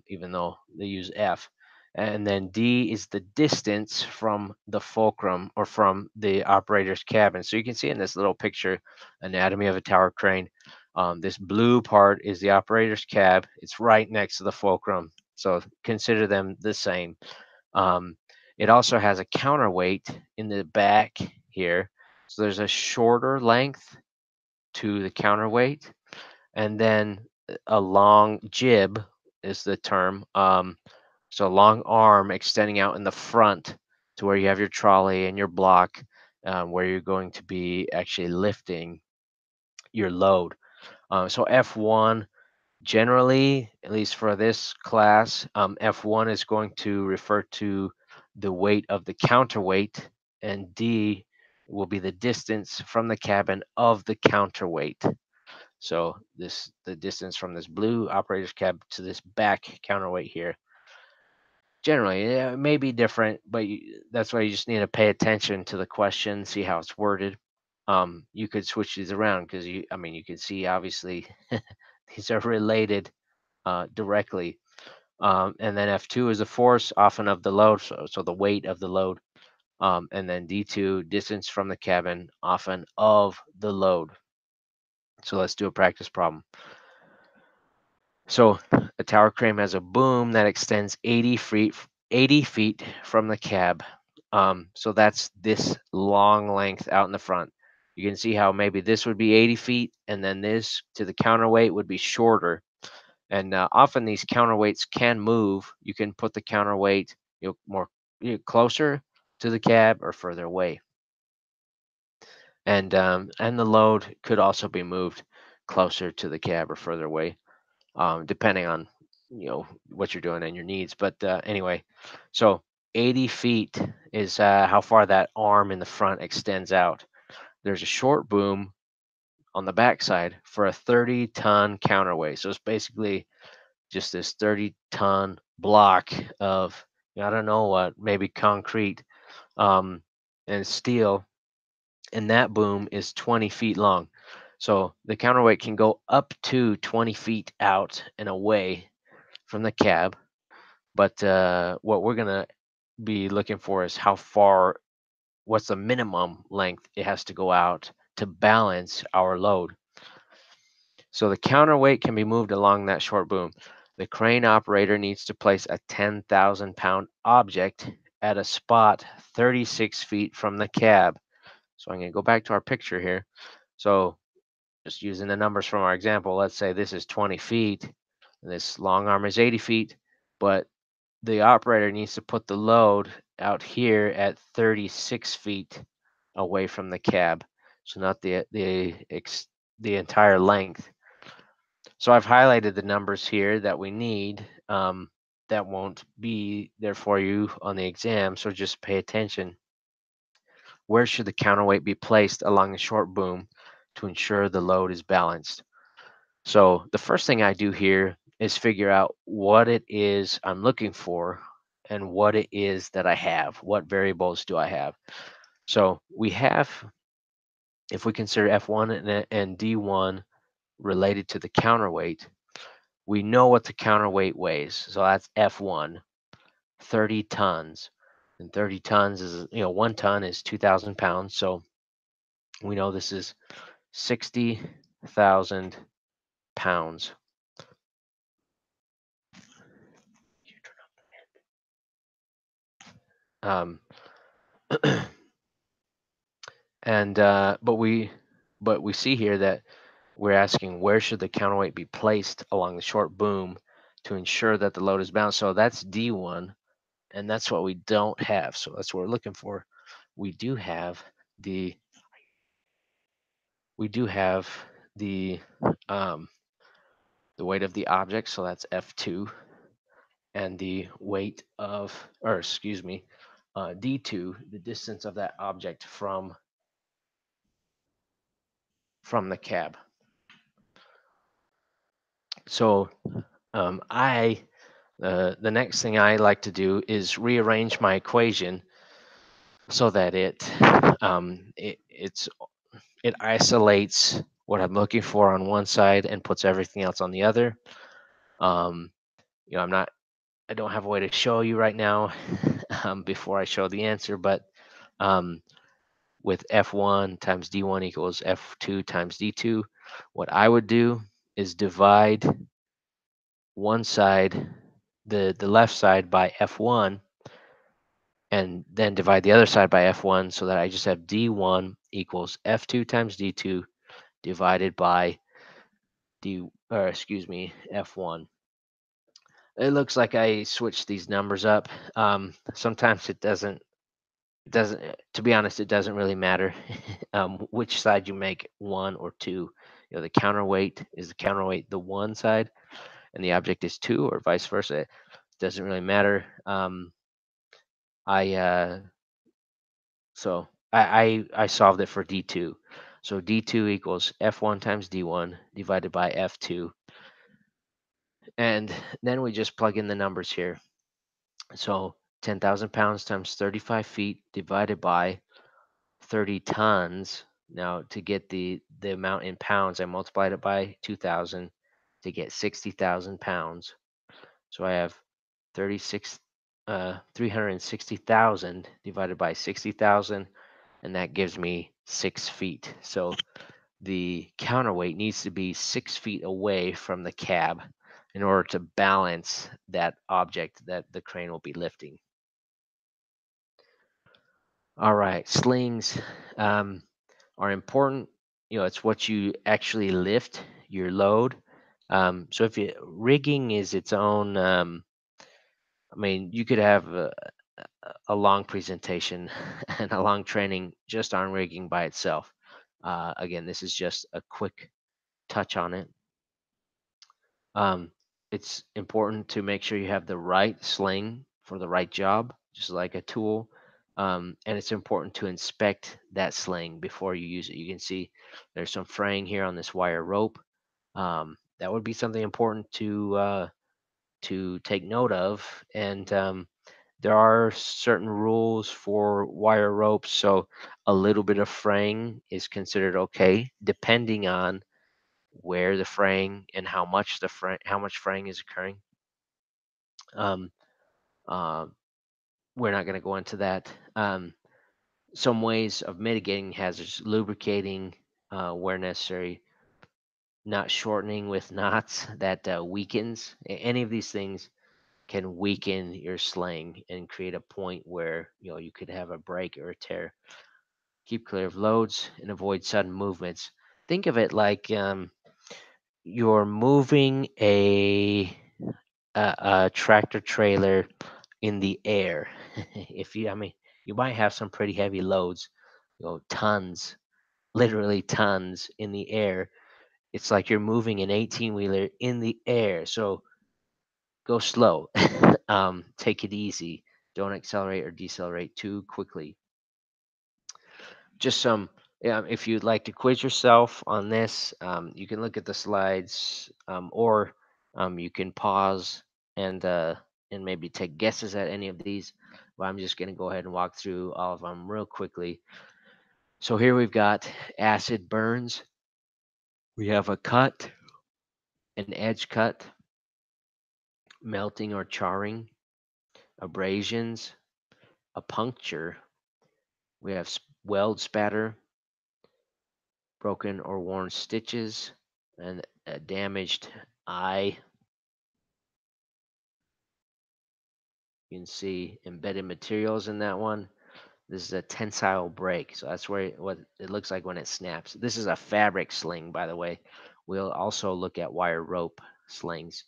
even though they use F. And then D is the distance from the fulcrum or from the operator's cabin. So you can see in this little picture, anatomy of a tower crane. This blue part is the operator's cab. It's right next to the fulcrum. So consider them the same. Um, it also has a counterweight in the back here. So there's a shorter length to the counterweight, and then a long jib is the term. So a long arm extending out in the front to where you have your trolley and your block, where you're going to be actually lifting your load. So F1 generally, at least for this class, F1 is going to refer to the weight of the counterweight, and D will be the distance from the cabin of the counterweight. So the distance from this blue operator's cab to this back counterweight here. Generally, yeah, it may be different, but that's why you just need to pay attention to the question, see how it's worded. You could switch these around because you can see obviously these are related directly. And then F2 is the force, often of the load, so the weight of the load. And then D2, distance from the cabin, often of the load. So let's do a practice problem. So a tower crane has a boom that extends 80 feet from the cab. So that's this long length out in the front. You can see how maybe this would be 80 feet, and then this to the counterweight would be shorter. And often these counterweights can move. You can put the counterweight more closer to the cab or further away. And the load could also be moved closer to the cab or further away, depending on what you're doing and your needs. But anyway, so 80 feet is how far that arm in the front extends out. There's a short boom on the backside for a 30-ton counterweight. So it's basically just this 30-ton block of I don't know what, maybe concrete um, and steel, and that boom is 20 feet long. So the counterweight can go up to 20 feet out and away from the cab. But what we're gonna be looking for is how far what's the minimum length it has to go out to balance our load. So the counterweight can be moved along that short boom. The crane operator needs to place a 10,000-pound object at a spot 36 feet from the cab. So I'm going to go back to our picture here. So just using the numbers from our example, let's say this is 20 feet and this long arm is 80 feet, but the operator needs to put the load out here at 36 feet away from the cab. So not the entire length. So I've highlighted the numbers here that we need. That won't be there for you on the exam, so just pay attention. Where should the counterweight be placed along the short boom to ensure the load is balanced? So the first thing I do here is figure out what it is I'm looking for and what it is that I have. What variables do I have? So we have, if we consider F1 and D1 related to the counterweight, we know what the counterweight weighs. So that's F1, 30 tons. And 30 tons is, 1 ton is 2,000 pounds. So we know this is 60,000 pounds. Um, and but we see here that we're asking where should the counterweight be placed along the short boom to ensure that the load is balanced. So that's D1, and that's what we don't have. So that's what we're looking for. We do have the we do have the um, the weight of the object, so that's F2, and the weight of, or excuse me, D2, the distance of that object from the cab. So the next thing I like to do is rearrange my equation so that it isolates what I'm looking for on one side and puts everything else on the other. Um, I don't have a way to show you right now before I show the answer, but um, with F1 times D1 equals F2 times D2, what I would do is divide one side, the left side, by F1, and then divide the other side by F1, so that I just have D1 equals F2 times D2 divided by F1. It looks like I switched these numbers up. Sometimes it doesn't, to be honest, it doesn't really matter which side you make, one or two. The counterweight is the counterweight, the one side, and the object is two, or vice versa. It doesn't really matter. I so I solved it for D2. So D2 equals F1 times D1 divided by F2. And then we just plug in the numbers here. So 10,000 pounds times 35 feet divided by 30 tons. Now, to get the amount in pounds, I multiplied it by 2,000 to get 60,000 pounds. So I have 360,000 divided by 60,000, and that gives me 6 feet. So the counterweight needs to be 6 feet away from the cab in order to balance that object that the crane will be lifting. All right, slings are important. It's what you actually lift, your load. So if rigging is its own, you could have a long presentation and a long training just on rigging by itself. Again, this is just a quick touch on it. It's important to make sure you have the right sling for the right job, just like a tool. And it's important to inspect that sling before you use it. You can see there's some fraying here on this wire rope. That would be something important to take note of. And there are certain rules for wire ropes, so a little bit of fraying is considered okay, depending on where the fraying and how much fraying is occurring. Um, uh, we're not going to go into that. Some ways of mitigating hazards: lubricating where necessary, not shortening with knots that weakens. Any of these things can weaken your sling and create a point where you could have a break or a tear. Keep clear of loads and avoid sudden movements. Think of it like you're moving a tractor trailer in the air. If you, I mean, you might have some pretty heavy loads, tons, literally tons in the air. It's like you're moving an 18 wheeler in the air. So go slow. Take it easy. Don't accelerate or decelerate too quickly. Just some, yeah, if you'd like to quiz yourself on this, you can look at the slides, or you can pause and maybe take guesses at any of these. But I'm just going to go ahead and walk through all of them real quickly. So here we've got acid burns. We have a cut, an edge cut, melting or charring, abrasions, a puncture. We have weld spatter, broken or worn stitches, and a damaged eye. You can see embedded materials in that one. This is a tensile break, so that's what it looks like when it snaps. This is a fabric sling, by the way. We'll also look at wire rope slings.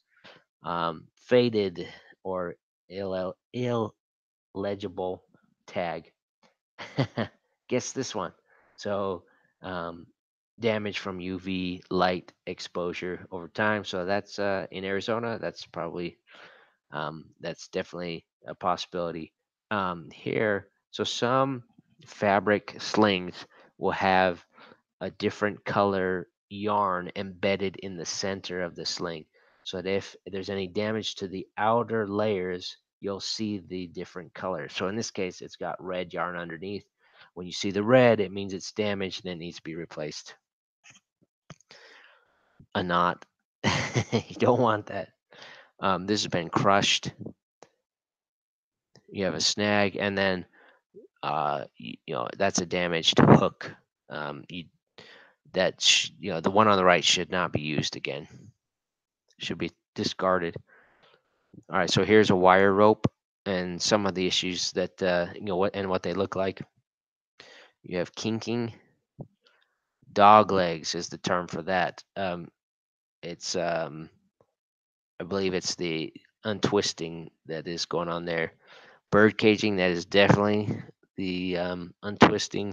Faded or illegible tag. Guess this one. So, um, damage from UV light exposure over time. So that's in Arizona. That's definitely a possibility. Here, so some fabric slings will have a different color yarn embedded in the center of the sling, so that if there's any damage to the outer layers, you'll see the different color. So in this case, it's got red yarn underneath. When you see the red, it means it's damaged and it needs to be replaced. A knot. You don't want that. This has been crushed. You have a snag, and then that's a damaged hook. You that the one on the right should not be used again. Should be discarded. All right, so here's a wire rope and some of the issues that what they look like. You have kinking. Dog legs is the term for that. It's I believe it's the untwisting that is going on there. Bird caging, that is definitely the untwisting.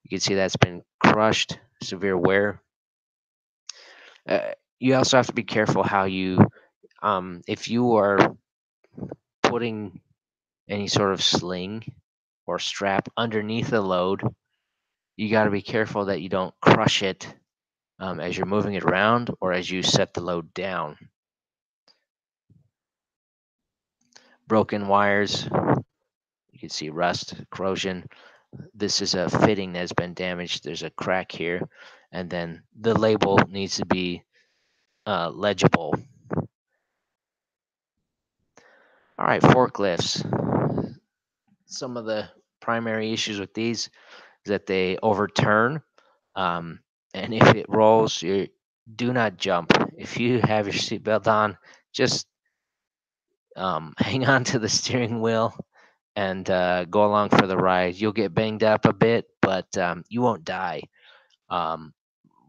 You can see that's been crushed, severe wear. You also have to be careful how you, if you are putting any sort of sling or strap underneath the load, you got to be careful that you don't crush it as you're moving it around or as you set the load down. Broken wires, you can see rust, corrosion. This is a fitting that has been damaged. There's a crack here, and then the label needs to be legible. All right, forklifts. Some of the primary issues with these is that they overturn, um, and if it rolls, you do not jump. If you have your seatbelt on, just hang on to the steering wheel and go along for the ride. You'll get banged up a bit, but you won't die. Um,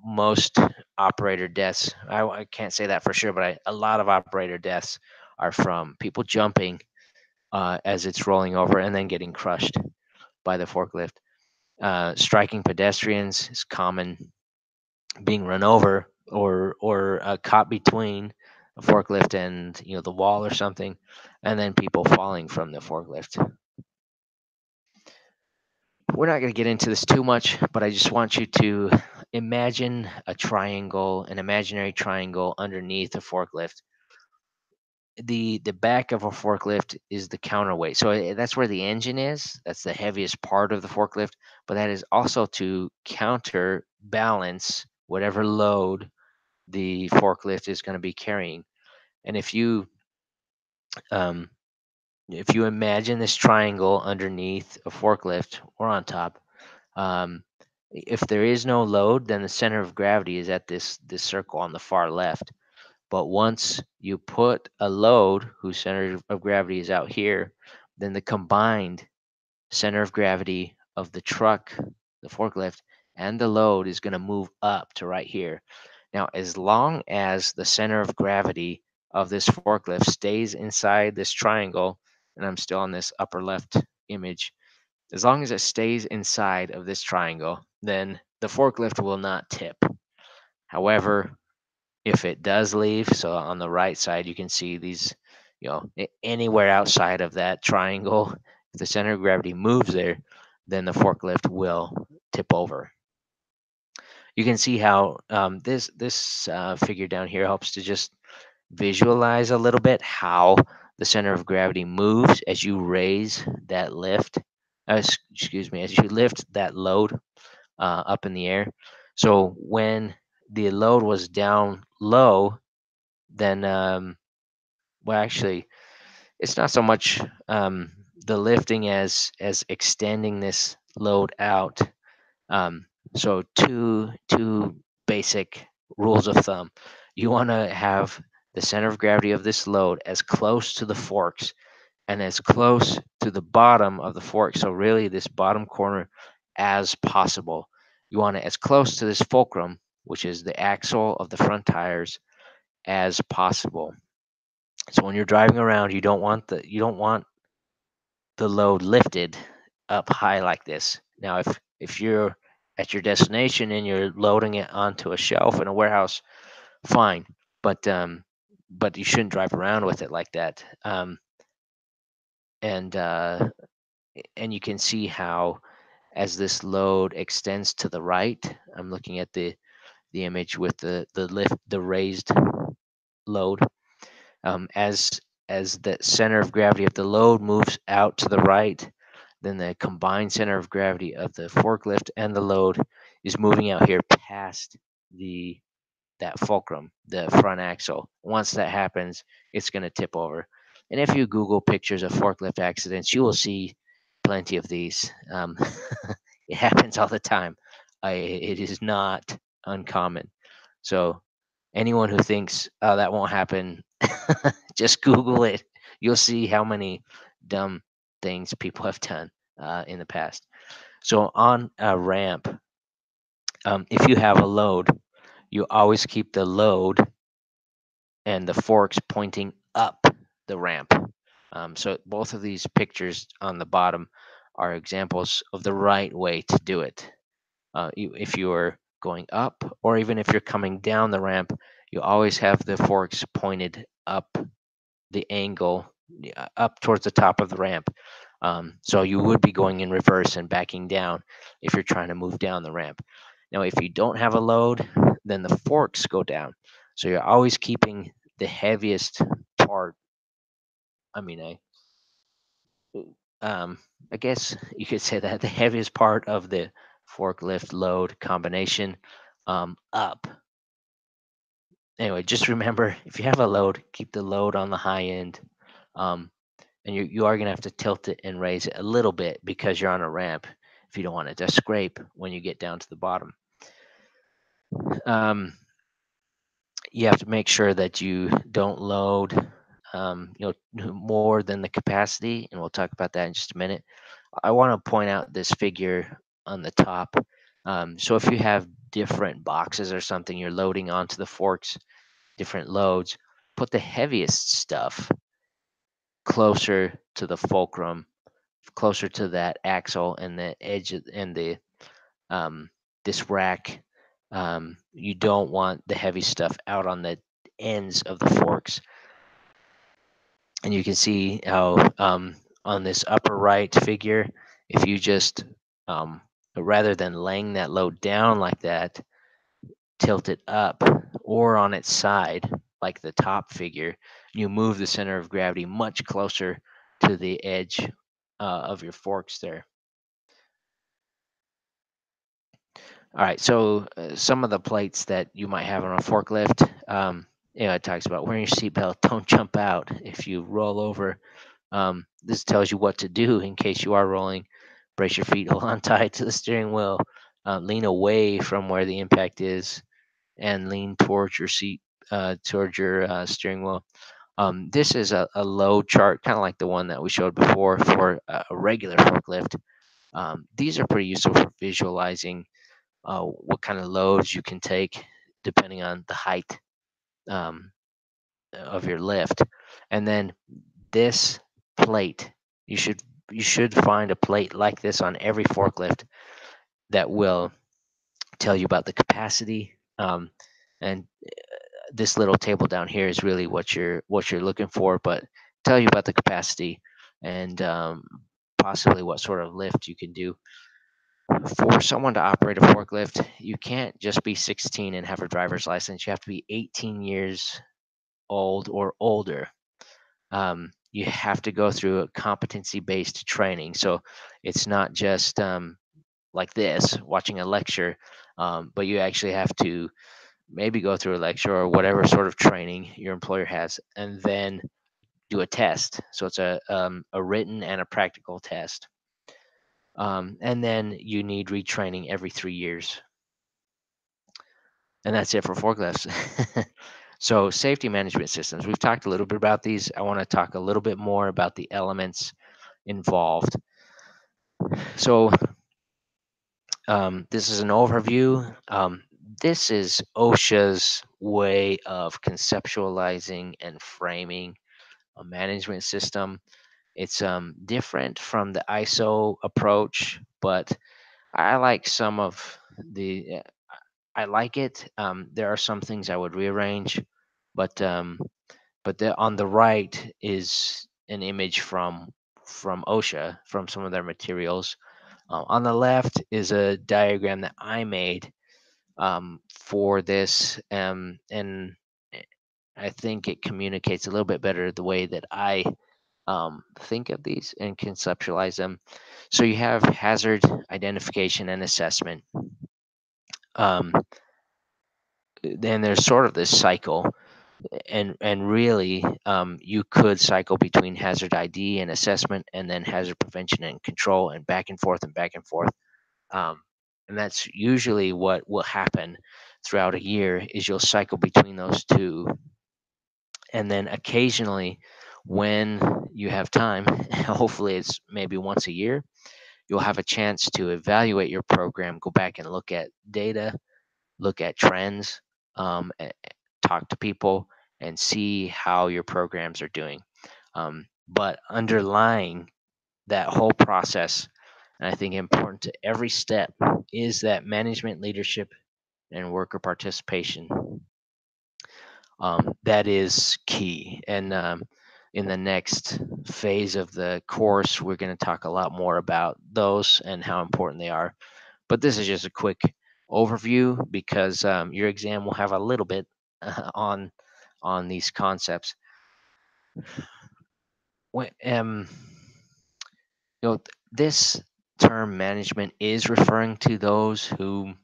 most operator deaths, I can't say that for sure, but a lot of operator deaths are from people jumping as it's rolling over and then getting crushed by the forklift. Striking pedestrians is common. Being run over or caught between a forklift and the wall or something, and then people falling from the forklift. We're not going to get into this too much, but I just want you to imagine a triangle, an imaginary triangle underneath a forklift. The back of a forklift is the counterweight. So that's where the engine is. That's the heaviest part of the forklift, but that is also to counterbalance whatever load the forklift is going to be carrying. And if you if you imagine this triangle underneath a forklift or on top, um, if there is no load, then the center of gravity is at this circle on the far left. But once you put a load whose center of gravity is out here, then the combined center of gravity of the truck, the forklift, and the load is going to move up to right here. Now, as long as the center of gravity of this forklift stays inside this triangle, and I'm still on this upper left image, as long as it stays inside of this triangle, then the forklift will not tip. However, if it does leave, so on the right side, you can see these, anywhere outside of that triangle, if the center of gravity moves there, then the forklift will tip over. You can see how this figure down here helps to just visualize a little bit how the center of gravity moves as you raise that lift. Excuse me, as you lift that load up in the air. So when the load was down low, then well, actually, it's not so much the lifting as extending this load out. Um, so two basic rules of thumb. You want to have the center of gravity of this load as close to the forks and as close to the bottom of the fork. So really, this bottom corner as possible. You want it as close to this fulcrum, which is the axle of the front tires, as possible. So when you're driving around, you don't want the load lifted up high like this. Now, if you're at your destination and you're loading it onto a shelf in a warehouse, fine, but but you shouldn't drive around with it like that. And and you can see how as this load extends to the right, I'm looking at the image with the raised load. As the center of gravity of the load moves out to the right, then the combined center of gravity of the forklift and the load is moving out here past the that fulcrum, the front axle. Once that happens, it's going to tip over. And if you Google pictures of forklift accidents, you will see plenty of these. It happens all the time. It is not uncommon. So anyone who thinks, oh, that won't happen, just Google it. You'll see how many dumb things people have done in the past. So on a ramp, if you have a load, you always keep the load and the forks pointing up the ramp. So both of these pictures on the bottom are examples of the right way to do it. If you are going up, or even if you're coming down the ramp, you always have the forks pointed up the angle, up towards the top of the ramp. So you would be going in reverse and backing down if you're trying to move down the ramp. Now, if you don't have a load, then the forks go down. So you're always keeping the heaviest part. I mean, um, I guess you could say that the heaviest part of the forklift load combination up. Anyway, just remember, if you have a load, keep the load on the high end. Um, and you are going to have to tilt it and raise it a little bit because you're on a ramp if you don't want it to scrape when you get down to the bottom. Um, you have to make sure that you don't load more than the capacity, and we'll talk about that in just a minute. I want to point out this figure on the top. So if you have different boxes or something you're loading onto the forks, different loads, put the heaviest stuff closer to the fulcrum, closer to that axle and the edge and the um, this rack. You don't want the heavy stuff out on the ends of the forks. And you can see how on this upper right figure, if you just rather than laying that load down like that, tilt it up or on its side like the top figure, you move the center of gravity much closer to the edge of your forks there. All right, so some of the plates that you might have on a forklift, it talks about wearing your seatbelt, don't jump out if you roll over This tells you what to do in case you are rolling. Brace your feet, hold on tight to the steering wheel, lean away from where the impact is, and lean towards your seat, towards your steering wheel. This is a load chart, kind of like the one that we showed before for a regular forklift. These are pretty useful for visualizing what kind of loads you can take depending on the height um, of your lift. And then this plate, you should you should find a plate like this on every forklift that will tell you about the capacity. And this little table down here is really what you're looking for, but tell you about the capacity and possibly what sort of lift you can do. For someone to operate a forklift, you can't just be 16 and have a driver's license. You have to be 18 years old or older. You have to go through a competency based training. So it's not just like this, watching a lecture, but you actually have to maybe go through a lecture or whatever sort of training your employer has, and then do a test. So it's a written and a practical test. And then you need retraining every 3 years. And that's it for forklifts. So safety management systems. We've talked a little bit about these. I want to talk a little bit more about the elements involved. So this is an overview. This is OSHA's way of conceptualizing and framing a management system. It's different from the ISO approach, but I like some of the. I like it. There are some things I would rearrange, but on the right is an image from OSHA, from some of their materials. On the left is a diagram that I made for this, and I think it communicates a little bit better the way that I think of these and conceptualize them. So you have hazard identification and assessment. Um, then there's sort of this cycle, and really you could cycle between hazard ID and assessment, and then hazard prevention and control, and back and forth and back and forth. Um, and that's usually what will happen throughout a year is you'll cycle between those two, and then occasionally when you have time, hopefully it's maybe once a year, you'll have a chance to evaluate your program, go back and look at data, look at trends, talk to people, and see how your programs are doing. But underlying that whole process, and I think important to every step, is that management leadership and worker participation. That is key. And in the next phase of the course, we're going to talk a lot more about those and how important they are. But this is just a quick overview because your exam will have a little bit on these concepts. When, this term management is referring to those who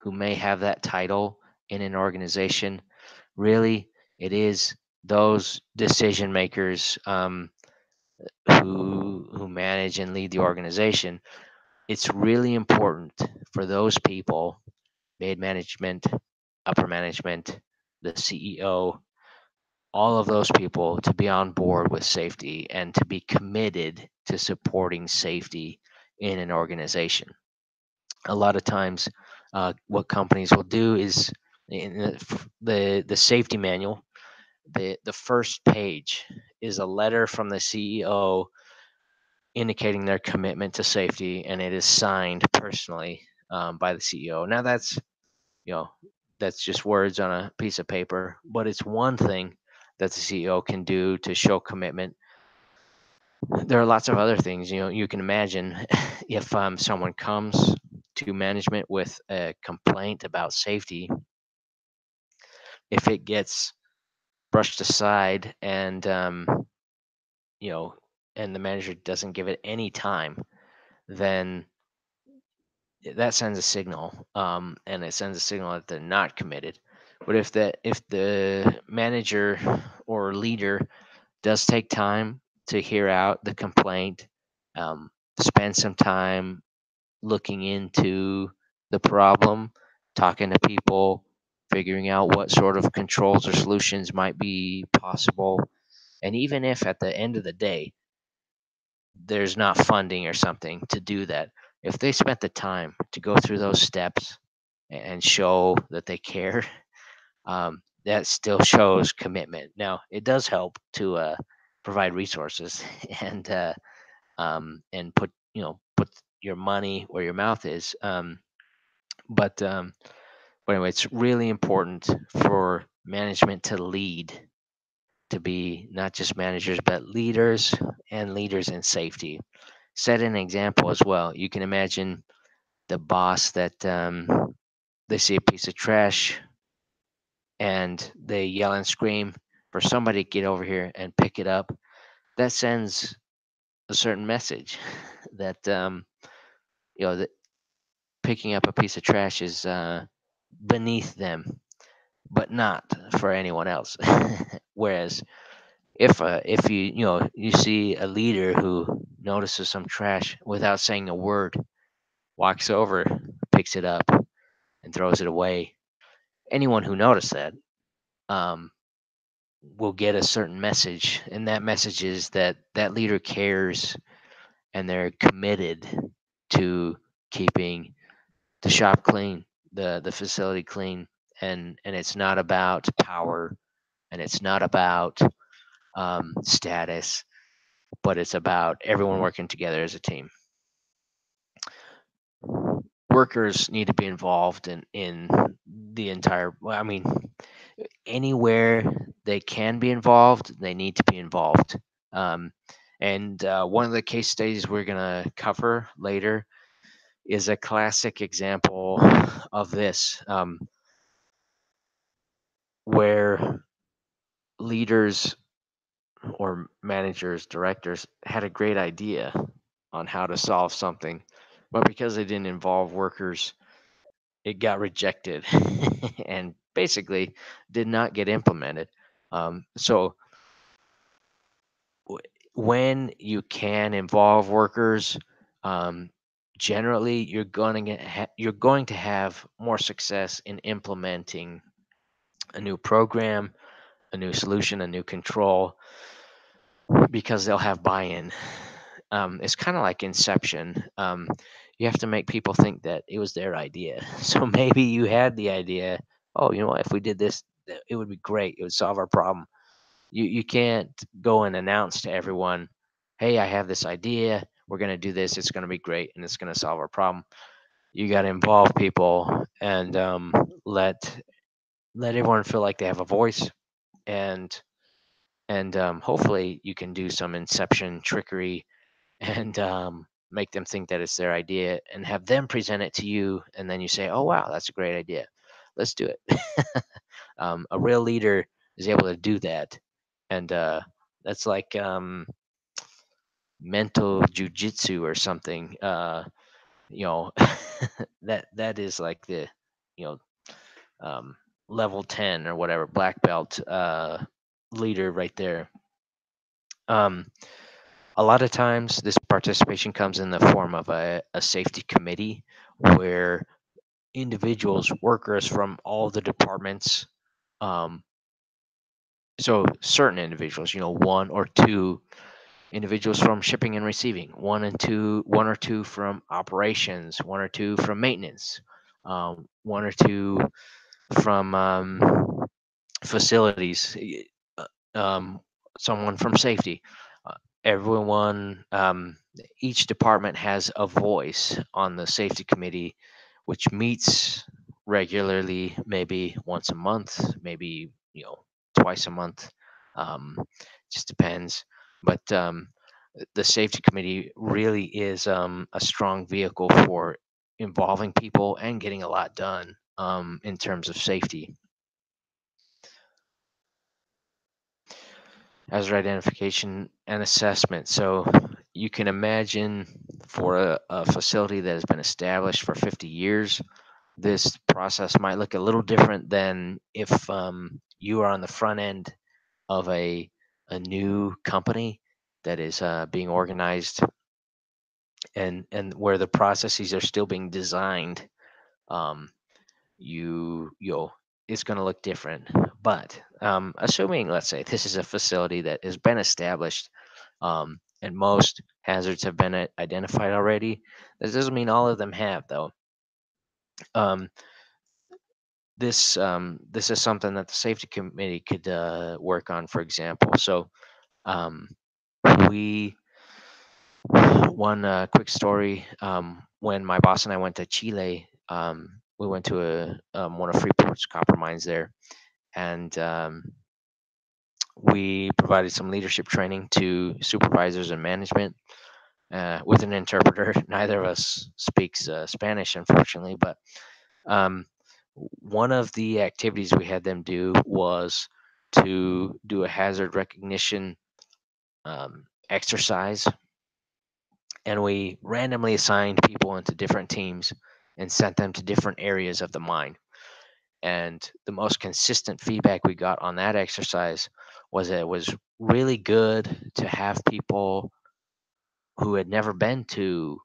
may have that title in an organization. Really, it is those decision makers who manage and lead the organization. It's really important for those people, mid management, upper management, the CEO, all of those people to be on board with safety and to be committed to supporting safety in an organization. A lot of times, what companies will do is in the safety manual, the first page is a letter from the CEO indicating their commitment to safety, and it is signed personally by the CEO. Now you know that's just words on a piece of paper, but it's one thing that the CEO can do to show commitment. There are lots of other things. You can imagine if someone comes to management with a complaint about safety, if it gets brushed aside you know and the manager doesn't give it any time, then that sends a signal, and it sends a signal that they're not committed. But if the manager or leader does take time to hear out the complaint, um, spend some time looking into the problem, talking to people, figuring out what sort of controls or solutions might be possible. And even if at the end of the day, there's not funding or something to do that, if they spent the time to go through those steps and show that they care, that still shows commitment. Now, it does help to provide resources and put your money where your mouth is. But anyway, it's really important for management to lead, to be not just managers, but leaders and leaders in safety. Set an example as well. You can imagine the boss that they see a piece of trash and they yell and scream for somebody to get over here and pick it up. That sends a certain message that that picking up a piece of trash is beneath them, but not for anyone else. Whereas if you see a leader who notices some trash without saying a word, walks over, picks it up, and throws it away, anyone who noticed that um, will get a certain message, and that message is that that leader cares and they're committed to keeping the shop clean, the facility clean, and it's not about power, and it's not about status, but it's about everyone working together as a team. Workers need to be involved in the entire. Well, I mean, anywhere they can be involved, they need to be involved. Um, and one of the case studies we're going to cover later is a classic example of this, where leaders or managers, directors had a great idea on how to solve something, but because they didn't involve workers, it got rejected and basically did not get implemented. So when you can involve workers, um, generally you're going to have more success in implementing a new program, a new solution, a new control, because they'll have buy-in. It's kind of like Inception. You have to make people think that it was their idea. So maybe you had the idea, oh, you know what, if we did this, it would be great. It would solve our problem. You can't go and announce to everyone, hey, I have this idea. We're going to do this. It's going to be great, and it's going to solve our problem. You got to involve people and let everyone feel like they have a voice, and hopefully you can do some inception trickery and make them think that it's their idea and have them present it to you, and then you say, oh wow, that's a great idea, let's do it. A real leader is able to do that, and that's like mental jujitsu or something. You know, that is like the you know um, level 10 or whatever, black belt leader right there. Um, a lot of times, this participation comes in the form of a safety committee where individuals, workers from all the departments, um, so certain individuals, one or two individuals from shipping and receiving, one or two from operations, one or two from maintenance, one or two from facilities, uh, um, someone from safety. Uh, everyone, each department has a voice on the safety committee, which meets regularly, maybe once a month, maybe twice a month. Um, just depends. But the safety committee really is a strong vehicle for involving people and getting a lot done in terms of safety. Hazard identification and assessment. So you can imagine, for a facility that has been established for 50 years, this process might look a little different than if you are on the front end of a new company that is being organized, and where the processes are still being designed. um, you'll it's going to look different. But assuming, let's say, this is a facility that has been established, and most hazards have been identified already. This doesn't mean all of them have, though. um, this is something that the safety committee could work on, for example. So um, we one quick story. When my boss and I went to Chile, we went to one of Freeport's copper mines there, and we provided some leadership training to supervisors and management with an interpreter. Neither of us speaks Spanish, unfortunately, but um, one of the activities we had them do was to do a hazard recognition exercise, and we randomly assigned people into different teams and sent them to different areas of the mine. And the most consistent feedback we got on that exercise was that it was really good to have people who had never been to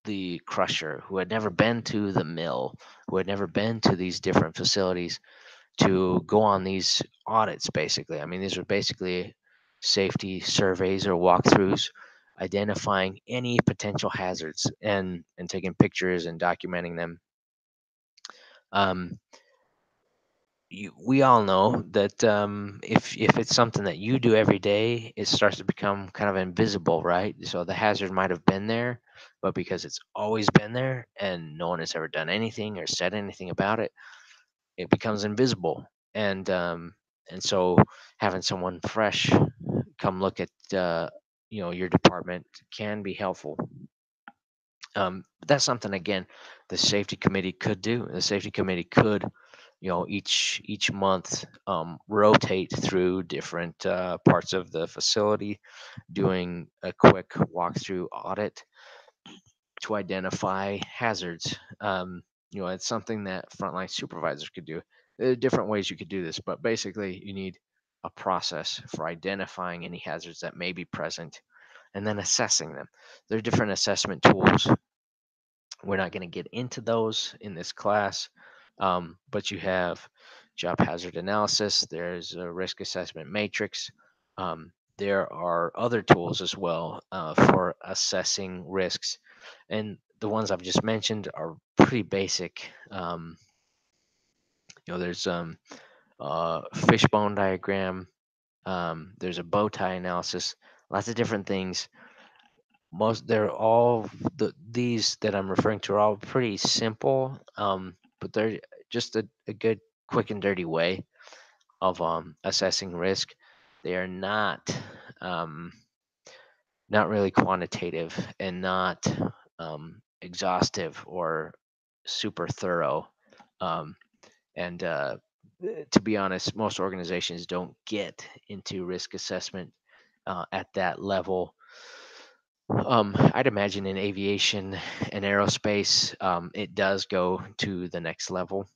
the crusher, who had never been to the mill, who had never been to these different facilities, to go on these audits, basically. I mean, these are basically safety surveys or walkthroughs, identifying any potential hazards and taking pictures and documenting them. Um, we all know that if it's something that you do every day, it starts to become kind of invisible, right? So the hazard might have been there, but because it's always been there and no one has ever done anything or said anything about it, it becomes invisible. And so having someone fresh come look at your department can be helpful. But that's something, again, the safety committee could do. The safety committee could, each month, rotate through different parts of the facility, doing a quick walkthrough audit to identify hazards. It's something that frontline supervisors could do. There are different ways you could do this, but basically, you need a process for identifying any hazards that may be present and then assessing them. There are different assessment tools. We're not going to get into those in this class, but you have job hazard analysis, there's a risk assessment matrix. There are other tools as well for assessing risks. And the ones I've just mentioned are pretty basic. There's fishbone diagram, there's a bow tie analysis, lots of different things. They're all these that I'm referring to are all pretty simple, but they're just a good, quick and dirty way of assessing risk. They are um, not really quantitative and not exhaustive or super thorough. Um, and to be honest, most organizations don't get into risk assessment at that level. I'd imagine in aviation and aerospace, it does go to the next level.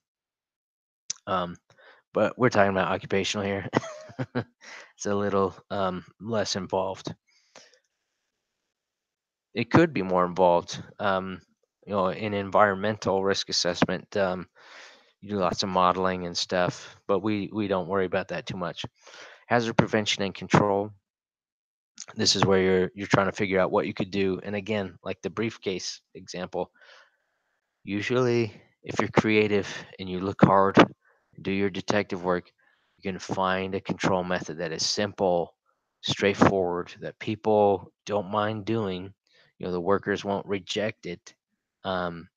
Um, but we're talking about occupational here. It's a little less involved. It could be more involved. In environmental risk assessment, you do lots of modeling and stuff, but we don't worry about that too much. Hazard prevention and control. This is where you're trying to figure out what you could do. And again, like the briefcase example, usually, if you're creative and you look hard, do your detective work, you can find a control method that is simple, straightforward, that people don't mind doing. The workers won't reject it. Um,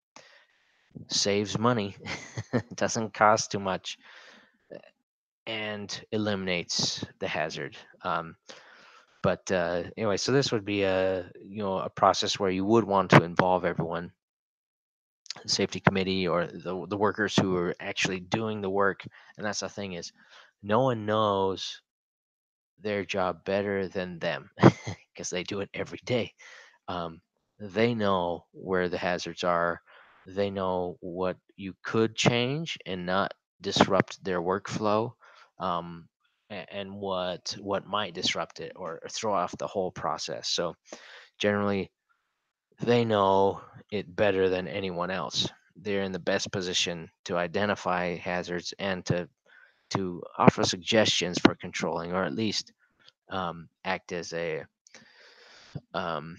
Saves money, doesn't cost too much, and eliminates the hazard. But anyway, so this would be a process where you would want to involve everyone, safety committee or the workers who are actually doing the work. And that's the thing, is no one knows their job better than them because they do it every day. um, they know where the hazards are, they know what you could change and not disrupt their workflow. um, and what might disrupt it or throw off the whole process. So generally, they know it better than anyone else. They're in the best position to identify hazards and to offer suggestions for controlling, or at least act um,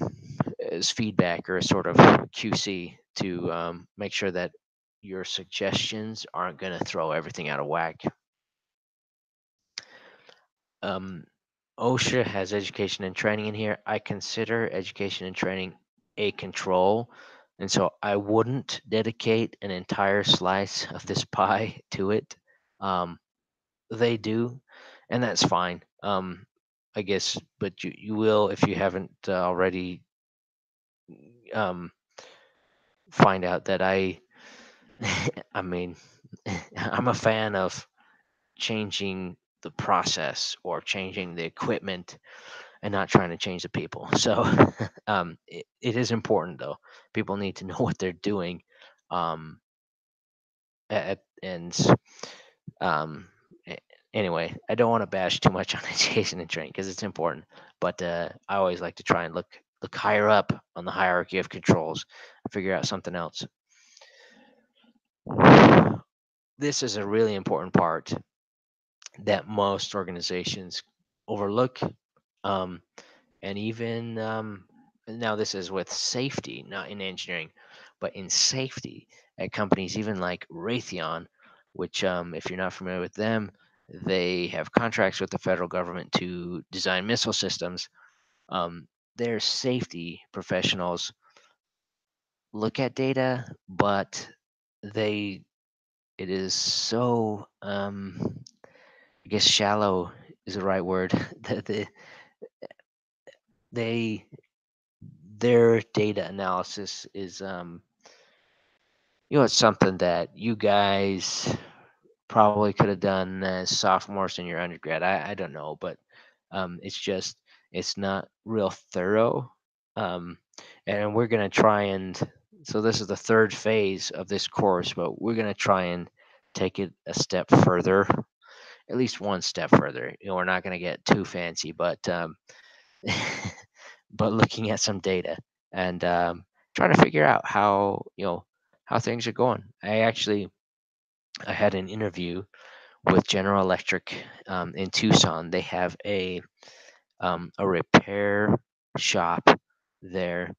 as feedback or a sort of QC to make sure that your suggestions aren't going to throw everything out of whack. Um, OSHA has education and training in here. I consider education and training a control, and so I wouldn't dedicate an entire slice of this pie to it. Um, they do, and that's fine. I guess, but you will, if you haven't already, um, find out that I mean, I'm a fan of changing the process or changing the equipment and not trying to change the people. So it is important though. People need to know what they're doing. Um, and um, a- anyway, I don't want to bash too much on education and training because it's important. But I always like to try and look higher up on the hierarchy of controls and figure out something else. This is a really important part that most organizations overlook. Um, and even now, this is with safety, not in engineering, but in safety at companies even like Raytheon, which, if you're not familiar with them, they have contracts with the federal government to design missile systems. Um, their safety professionals look at data, but they it is so I guess shallow is the right word. They their data analysis is it's something that you guys probably could have done as sophomores in your undergrad. I don't know, but it's just it's not real thorough. Um, and we're gonna try and so this is the third phase of this course, but we're gonna try and take it a step further, at least one step further. We're not gonna get too fancy, but but looking at some data and trying to figure out how things are going. I had an interview with General Electric in Tucson. They have a repair shop there,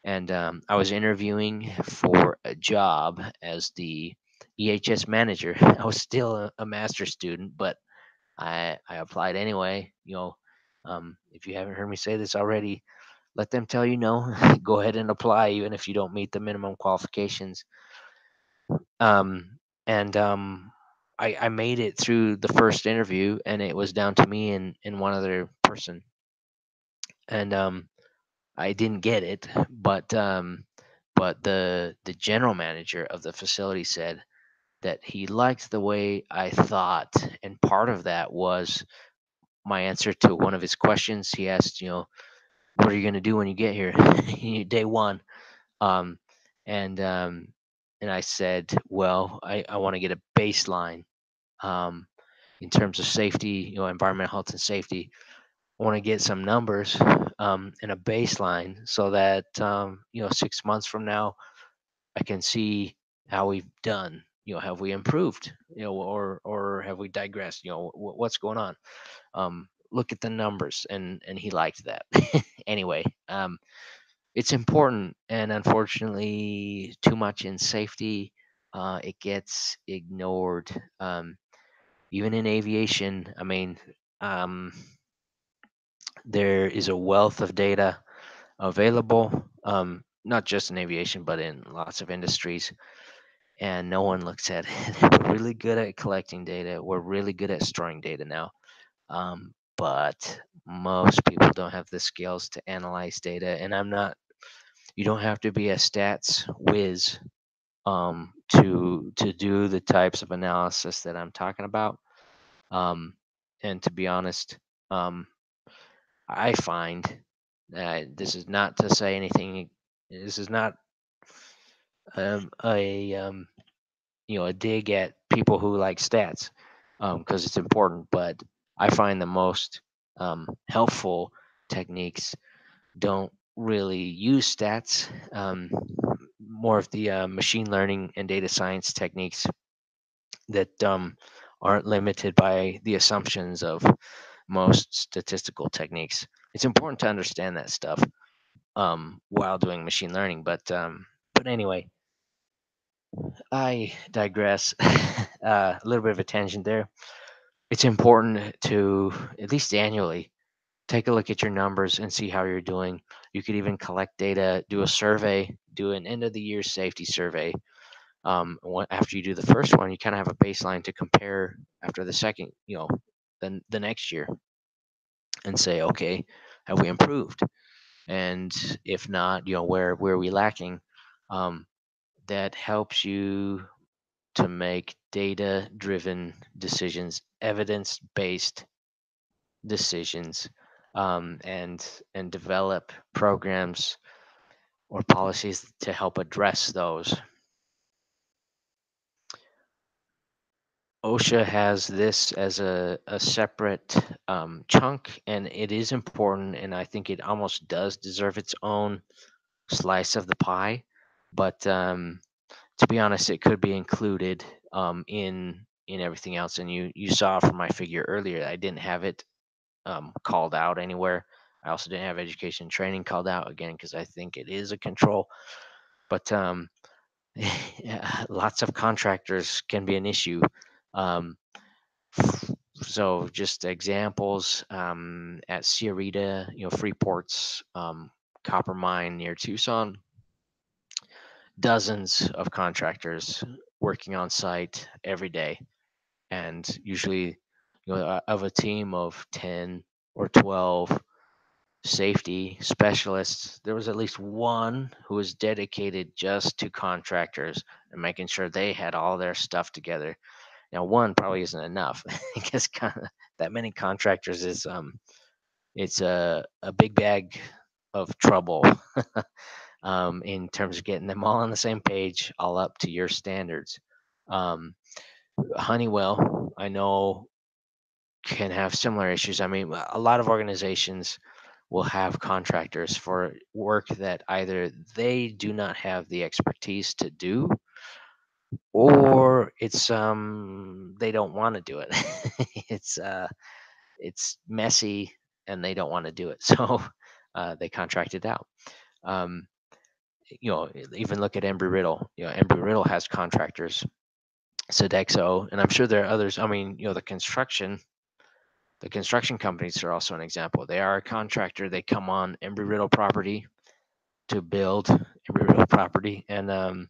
and I was interviewing for a job as the EHS manager. I was still a master's student, but I applied anyway. If you haven't heard me say this already, let them tell you no. Go ahead and apply, even if you don't meet the minimum qualifications. And I made it through the first interview, and it was down to me and one other person. And I didn't get it, but the general manager of the facility said that he liked the way I thought, and part of that was my answer to one of his questions. He asked, what are you going to do when you get here? Day one. Um, and and I said, well, I want to get a baseline um, in terms of safety, environmental health and safety. I want to get some numbers and a baseline so that 6 months from now I can see how we've done. Have we improved? Or have we digressed? What's going on? Look at the numbers, and he liked that. Anyway, it's important, and unfortunately, too much in safety, it gets ignored. Even in aviation, I mean, um, there is a wealth of data available, not just in aviation, but in lots of industries, and no one looks at it. We're really good at collecting data. We're really good at storing data now, but most people don't have the skills to analyze data. And you don't have to be a stats whiz to do the types of analysis that I'm talking about. Um, and to be honest, um, I find this is not to say anything. This is not a dig at people who like stats because it's important. But I find the most helpful techniques don't really use stats. More of the machine learning and data science techniques that aren't limited by the assumptions of most statistical techniques. It's important to understand that stuff while doing machine learning. But anyway, I digress. A little bit of a tangent there. It's important to at least annually take a look at your numbers and see how you're doing. You could even collect data, do a survey, do an end of the year safety survey. After you do the first one, you kind of have a baseline to compare after the second, then the next year, and say, okay, have we improved? And if not, where are we lacking? Um, that helps you to make data driven decisions, evidence based decisions, and develop programs or policies to help address those. OSHA has this as a separate chunk, and it is important, and I think it almost does deserve its own slice of the pie. But to be honest, it could be included in everything else. And you saw from my figure earlier, I didn't have it called out anywhere. I also didn't have education and training called out again because I think it is a control. But yeah, lots of contractors can be an issue. Um, so just examples at Sierrita, Freeport's copper mine near Tucson, dozens of contractors working on site every day, and usually, of a team of 10 or 12 safety specialists, there was at least one who was dedicated just to contractors and making sure they had all their stuff together. Now, one probably isn't enough because that many contractors is it's a big bag of trouble in terms of getting them all on the same page, all up to your standards. Um, Honeywell, I know, can have similar issues. I mean, a lot of organizations will have contractors for work that either they do not have the expertise to do, or it's they don't want to do it. it's it's messy and they don't want to do it, so they contract it out. Um, Even look at Embry Riddle. Embry Riddle has contractors, Sodexo, and I'm sure there are others. I mean, the construction companies are also an example. They are a contractor. They come on Embry Riddle property to build Embry Riddle property, and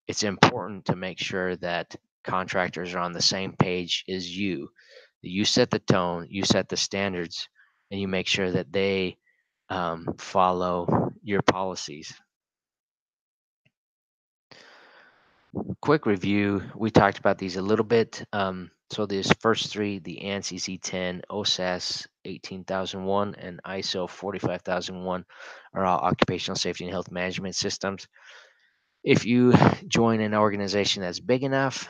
it's important to make sure that contractors are on the same page as you. You set the tone, you set the standards, and you make sure that they follow your policies. Quick review. We talked about these a little bit. So these first three, the ANSI Z10, OSAS 18001, and ISO 45001, are all occupational safety and health management systems. If you join an organization that's big enough,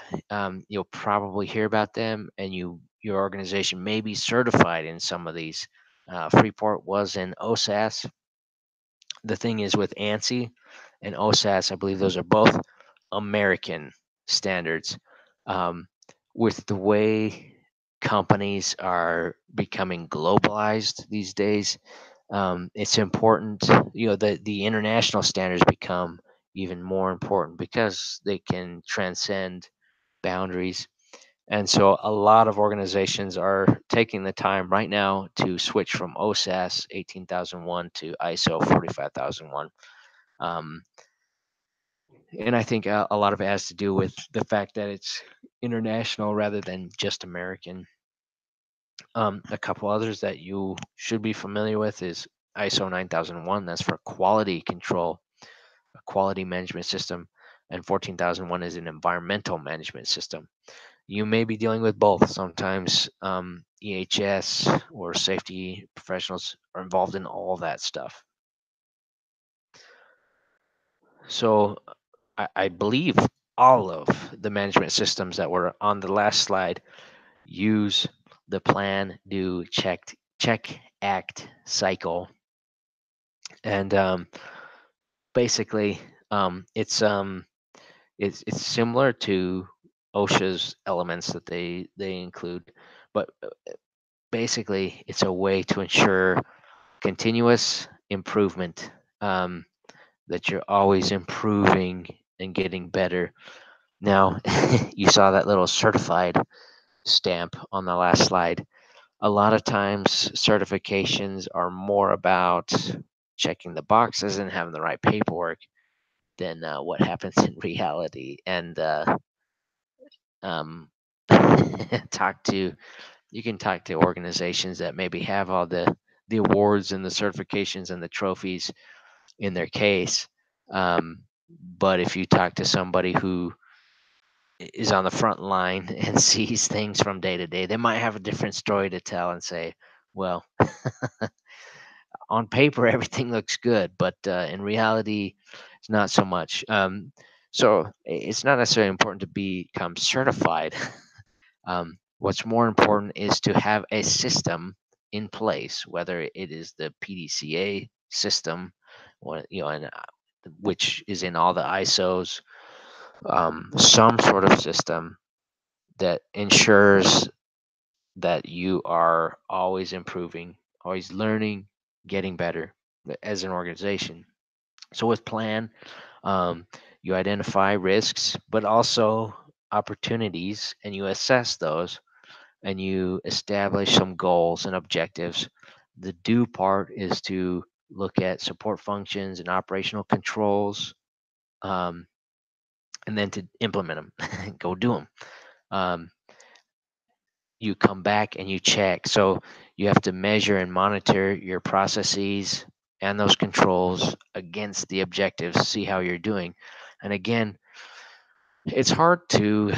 you'll probably hear about them, and your organization may be certified in some of these. Freeport was in OSAS. The thing is with ANSI and OSAS, I believe those are both American standards. Um, with the way companies are becoming globalized these days, it's important, that the international standards become even more important because they can transcend boundaries. And so a lot of organizations are taking the time right now to switch from OSAS 18001 to ISO 45001. Um, and I think a lot of it has to do with the fact that it's international rather than just American. A couple others that you should be familiar with is ISO 9001. That's for quality control, a quality management system, and 14001 is an environmental management system. You may be dealing with both. Sometimes EHS or safety professionals are involved in all that stuff. So I believe all of the management systems that were on the last slide use the plan, do, check, act cycle. And basically, it's similar to OSHA's elements that they include, but basically it's a way to ensure continuous improvement, that you're always improving and getting better. Now, you saw that little certified stamp on the last slide. A lot of times, certifications are more about checking the boxes and having the right paperwork than what happens in reality. And um, talk to you can talk to organizations that maybe have all the awards and the certifications and the trophies in their case. Um, but if you talk to somebody who is on the front line and sees things from day to day, they might have a different story to tell and say, well, on paper, everything looks good, but in reality, it's not so much. So it's not necessarily important to become certified. What's more important is to have a system in place, whether it is the PDCA system, or, which is in all the ISOs, some sort of system that ensures that you are always improving, always learning, getting better as an organization. So with plan, um, you identify risks, but also opportunities, and you assess those, and you establish some goals and objectives. The do part is to look at support functions and operational controls, um, and then to implement them, go do them. Um, you come back and you check. So you have to measure and monitor your processes and those controls against the objectives, see how you're doing. And again, it's hard to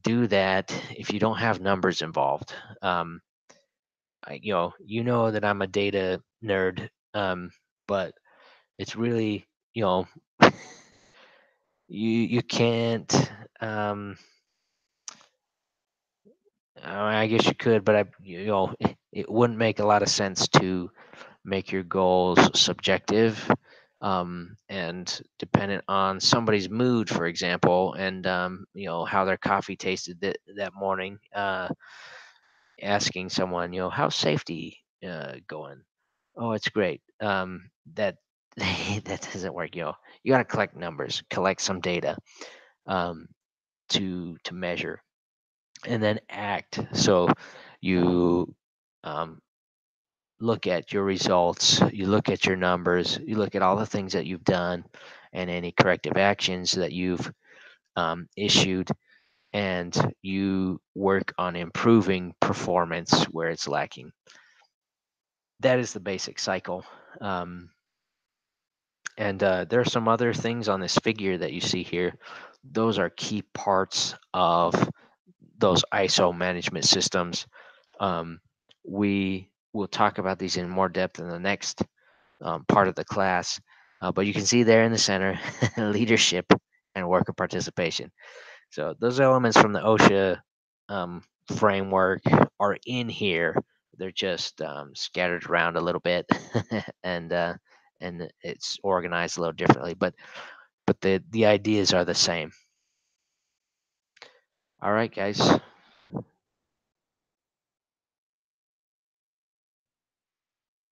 do that if you don't have numbers involved. You know that I'm a data nerd, but it's really, you can't. I guess you could, but it wouldn't make a lot of sense to make your goals subjective, and dependent on somebody's mood, for example, and how their coffee tasted that morning. Asking someone, how's safety going? Oh, it's great. That that doesn't work. You got to collect numbers, collect some data, um, to measure, and then act. So you um, look at your results, you look at your numbers, you look at all the things that you've done, and any corrective actions that you've issued, and you work on improving performance where it's lacking. That is the basic cycle. Um, and there are some other things on this figure that you see here. Those are key parts of those ISO management systems. We will talk about these in more depth in the next part of the class. But you can see there in the center, leadership and worker participation. So those elements from the OSHA framework are in here. They're just scattered around a little bit, and it's organized a little differently. But the ideas are the same. All right, guys.